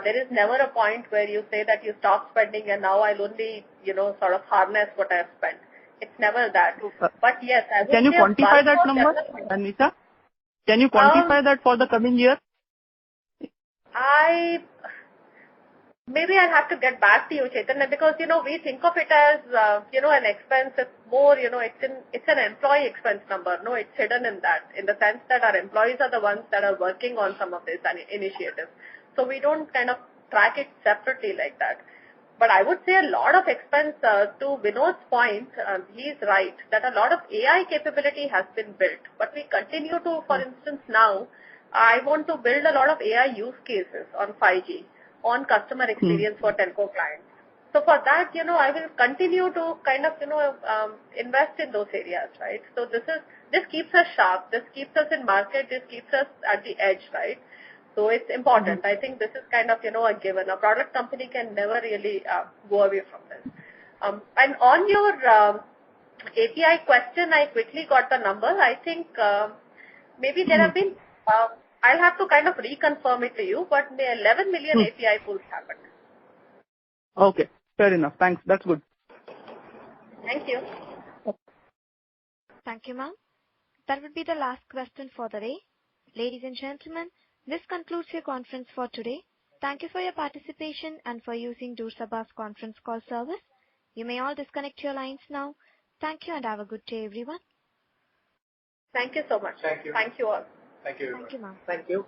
There is never a point where you say that you stop spending and now I'll only, sort of harness what I've spent. It's never that. But yes, I would Can you quantify that number, Anita? Can you quantify that for the coming year? Maybe I'll have to get back to you, Chaitanya, because, we think of it as, an expense. It's more, it's an employee expense number. No, it's hidden in that, in the sense that our employees are the ones that are working on some of these initiatives. So we don't kind of track it separately like that. But I would say a lot of expense, to Vinod's point, he's right, that a lot of AI capability has been built. But we continue to, for instance, now, I want to build a lot of AI use cases on 5G, on customer experience for telco clients. So for that, I will continue to kind of, invest in those areas, right? So this keeps us sharp, this keeps us in market, this keeps us at the edge, right? So it's important. I think this is kind of, a given. A product company can never really go away from this. And on your API question, I quickly got the number. I think maybe there have been, I'll have to kind of reconfirm it to you, but 11 million API pulls happened. Okay, fair enough. Thanks. That's good. Thank you. Thank you, ma'am. That would be the last question for the day. Ladies and gentlemen, this concludes your conference for today. Thank you for your participation and for using Doorsaba's conference call service. You may all disconnect your lines now. Thank you and have a good day, everyone. Thank you so much. Thank you. Thank you all. Thank you. Thank you, ma'am. Thank you.